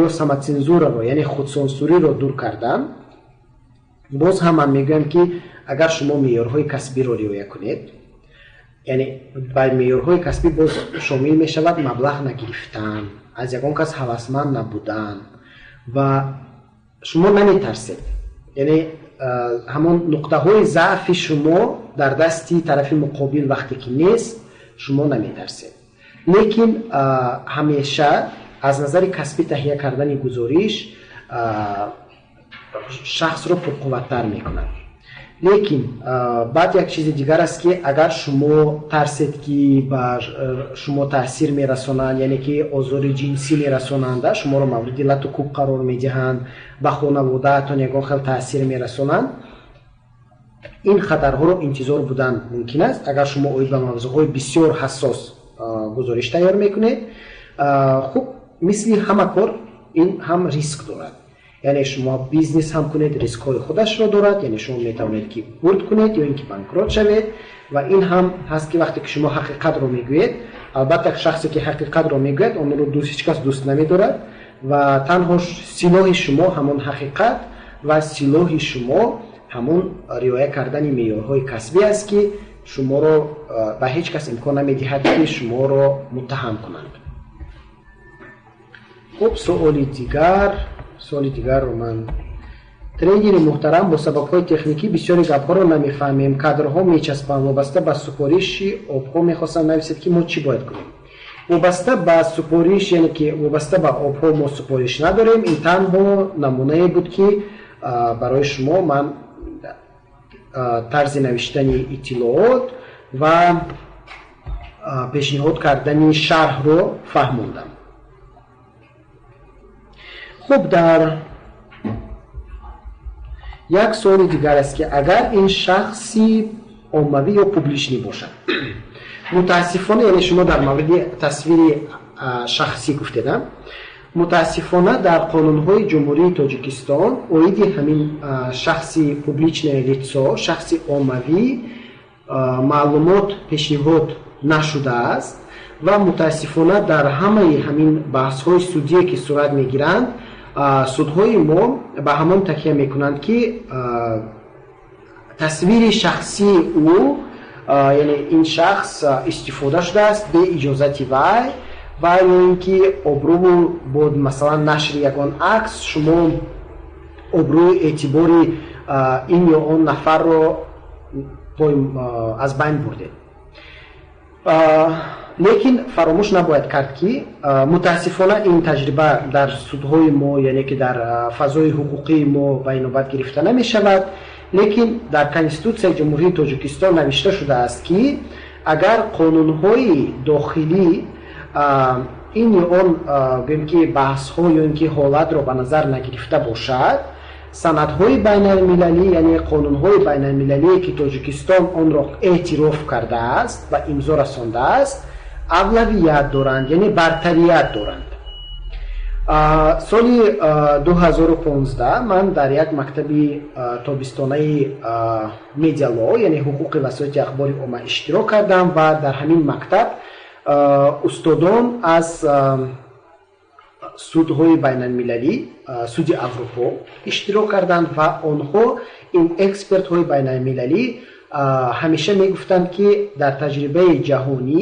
ё самоцензураро, яъне худсонсуриро дур кардан, боз ҳам ман мегӯям ки агар шумо меъёрҳои касбиро риоя кунед, яъне ба меъёрҳои касбӣ боз шомил мешавад маблағ нагирифтан, аз ягон кас ҳавасманд набудан ва шумо наметарсед, яъне ҳамон нуқтаҳои заъфи шумо дар дасти тарафи муқобил вақте ки нест, шумо наметарсед. лекин ҳамеша аз назари касбӣ таҳия кардани гузориш шахсро пурқувваттар мекунад. лекин баъд як чизи дигар аст ки агар шумо тарсед ки ба шумо таъсир мерасонанд, яъне ки озори ҷинсӣ мерасонанд, шуморо мавриди лату кӯб қарор медиҳанд, ба хонаводаатон ягон хел таъсир мерасонанд, ин хатарҳоро интизор будан мумкин аст. агар шумо оид ба мавзӯъҳои бисёр ҳассос гузориш тайёр мекунед, хуб, мисли ҳама кор ин ҳам риск дорад. яъне шумо бизнес ҳам кунед, рискҳои худашро дорад, яъне шумо метавонед ки бурд кунед ё ин ки банкрот шавед ва ин ҳам ҳаст ки вақте ки шумо ҳақиқатро мегӯед, албатта шахсе ки ҳақиқатро мегӯяд онро ҳеҷ кас дӯст намедорад ва танҳо силоҳи шумо ҳамон ҳақиқат ва силоҳи шумо ҳамон риоя кардани меъёрҳои касбӣ аст ки шуморо ба ҳеҷ кас имкон намедиҳад ки шуморо муттаҳам кунанд. хуб, суоли дигарро ман тренери муҳтарам, бо сабабҳои техникӣ бисёри гапҳоро намефаҳмем, кадрҳо мечаспанд, вобаста ба супориши обҳо мехостам нависед ки мо чӣ бояд кунем. вобаста ба супориш, яъне ки вобаста ба обҳо мо супориш надорем. ин танҳо намунае буд ки барои шумо ман тарзи навиштани иттилоот ва пешниҳод кардани шарҳро фаҳмондам. хуб, дар як суоли дигар аст ки агар ин шахси оммавӣ ё публичнӣ бошад, мутаассифона, яъне шумо дар мавриди тасвири шахсӣ гуфтедам, мутаассифона дар қонунҳои ҷумҳурии Тоҷикистон оиди ҳамин шахси публичное лицо, шахси оммавӣ маълумот пешниҳод нашудааст ва мутаассифона дар ҳамаи ҳамин баҳсҳои судие ки сурат мегиранд, судҳои мо ба ҳамон такя мекунанд ки тасвири шахсии ӯ, яъне ин шахс истифода шудааст бе иҷозати вай ва ё ин ки обрӯ бо масалан нашри ягон акс шумо обрӯи эътибори ин ё он нафарро аз байн бурдед. лекин фаромӯш набояд кард ки мутаассифона ин таҷриба дар судҳои мо, яъне ки дар фазои ҳуқуқии мо ба инобат гирифта намешавад. лекин дар конституцияи ҷумҳурии тоҷикистон навишта шудааст ки агар қонунҳои дохилӣ ин ё он гӯем ки баҳсҳо ё ин ки ҳолатро ба назар нагирифта бошад, санадҳои байналмилалӣ яъне қонунҳои байналмилалие ки тоҷикистон онро эътироф кардааст ва имзо расондааст авлавият доранд, яъне бартарият доранд. соли 2015 ман дар як мактаби тобистонаи медиало яъне ҳуқуқи васоити ахбори умма иштирок кардам ва дар ҳамин мактаб устодон аз судҳои байналмилалӣ, суди Аврупо иштирок карданд ва онҳо ин экспертҳои байналмилалӣ ҳамеша мегуфтанд ки дар таҷрибаи ҷаҳонӣ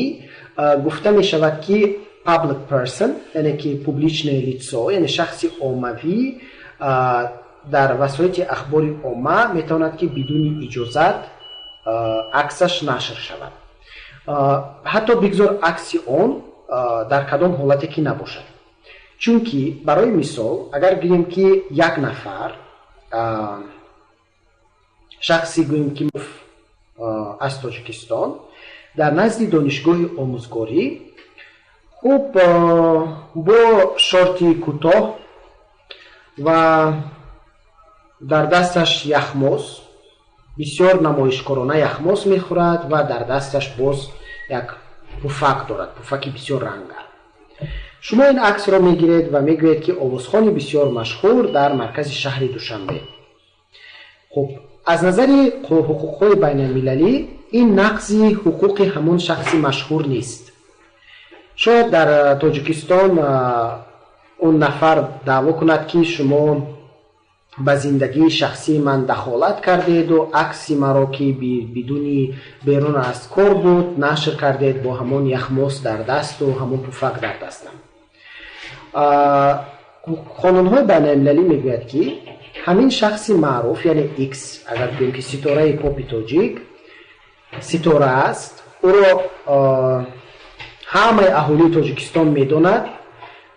гуфта мешавад ки public person яъне ки публичное лицо яъне шахси оммавӣ дар васоити ахбори умма метавонад ки бидуни иҷозат аксаш нашр шавад. ҳатто бигзор акси он дар кадом ҳолате ки набошад. чунки барои мисол агар гирем ки як нафар шахси гӯем ки аз Тоҷикистон дар назди донишгоҳи омӯзгорӣ хуб бо шорти кӯтоҳ ва дар дасташ яхмоз бисёр намоишкорона яхмоз мехӯрад ва дар дасташ боз як пуфак дорад, пуфаки бисёр ранга. шумо ин аксро мегиред ва мегӯед ки овозхони бисёр машҳур дар маркази шаҳри Душанбе. хуб аз назари ҳуқуқҳои байналмилалӣ ин нақзи ҳуқуқи ҳамон шахси машҳур нест. шояд дар Тоҷикистон он нафар даъво кунад ки шумо ба зиндагии шахсии ман дахолат кардеду акси маро ки бидуни берун аз кор буд нашр кардед бо ҳамон яхмоз дар дасту ҳамон пуфак дар дастам. қонунҳои байналмилалӣ мегӯяд ки ҳамин шахси маъруф яъне X агар гӯем ки ситораи попи тоҷик ситора аст, ӯро ҳамаи аҳолии Тоҷикистон медонад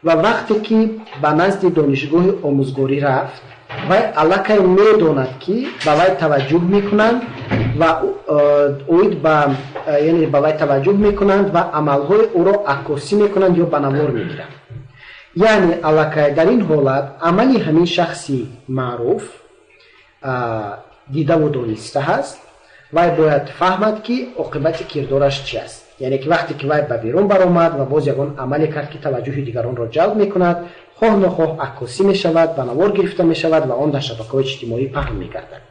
ва вақте ки ба назди донишгоҳи омӯзгорӣ рафт вай аллакай медонад ки ба вай таваҷҷӯҳ мекунанд ва оид ба яъне ба вай таваҷҷӯҳ мекунанд ва амалҳои ӯро аккосӣ мекунанд ё ба навор мегиранд. яъне аллакай дар ин ҳолат амали ҳамин шахси маъруф дидаву дониста ҳаст. вай бояд фаҳмад ки оқибати кирдораш чи аст. яъне ки вақте ки вай ба берун баромад ва боз ягон амале кард ки таваҷҷӯҳи дигаронро ҷалб мекунад, хоҳ нохоҳ аккосӣ мешавад, ба навор гирифта мешавад ва он дар шабакаҳои иҷтимоӣ паҳн мегардад.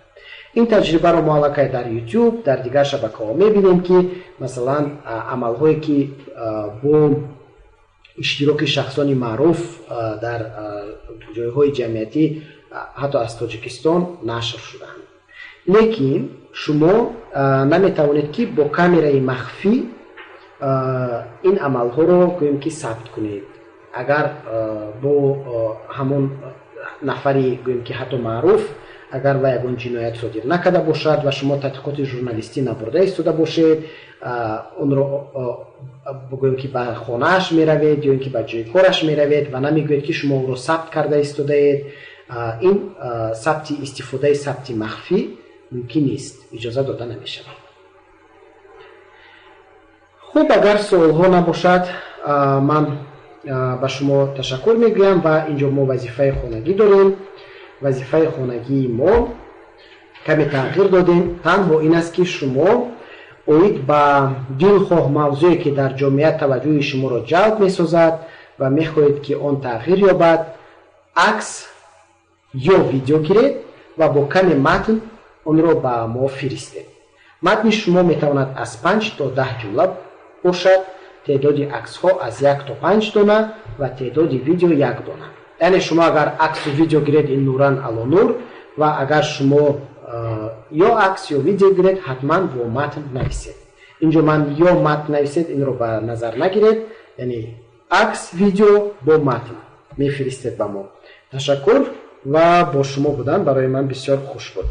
ин таҷрибаро мо аллакай дар YouTube, дар дигар шабакаҳо мебинем ки масалан амалҳое ки бо иштироки шахсони маъруф дар ҷойҳои ҷамъиятӣ ҳатто аз Тоҷикистон нашр шудаанд. лекин шумо наметавонед ки бо камераи махфӣ ин амалҳоро гӯем ки сабт кунед. агар бо ҳамон нафари гӯем ки ҳатто маъруф агар ва ягон ҷиноят содир накарда бошад ва шумо тадқиқоти журналистӣ набурда истода бошед, онро гӯем ки ба хонааш меравед ё ин ки ба ҷои кораш меравед ва намегӯед ки шумо ӯро сабт карда истодаед, ин сабти истифодаи сабти махфӣ мумкин нест, иҷоза дода намешавад. хуб агар суолҳо набошад ман ба шумо ташаккур мегӯям ва инҷо мо вазифаи хонагӣ дорем. вазифаи хонагии мо каме тағйир додем. танҳо ин аст ки шумо оид ба дилхоҳ мавзӯе ки дар ҷомеа таваҷҷӯҳи шуморо ҷалб месозад ва мехоҳед ки он тағйир ёбад, акс ё видео гиред ва бо каме матн онро ба мо фиристед. матни шумо метавонад аз 5 то 10 ҷумла бошад, теъдоди аксҳо аз 1 то 5 дона ва теъдоди видео 1 дона. яъне шумо агар аксу видео гиред ин нуран ало нур ва агар шумо ё акс ё видео гиред ҳатман бо матн нависед. инҷо ман ё матн нависед инро ба назар нагиред, яъне акс видео бо матн мефиристед ба мо. ташаккур ва бо шумо будан барои ман бисёр хуш буд.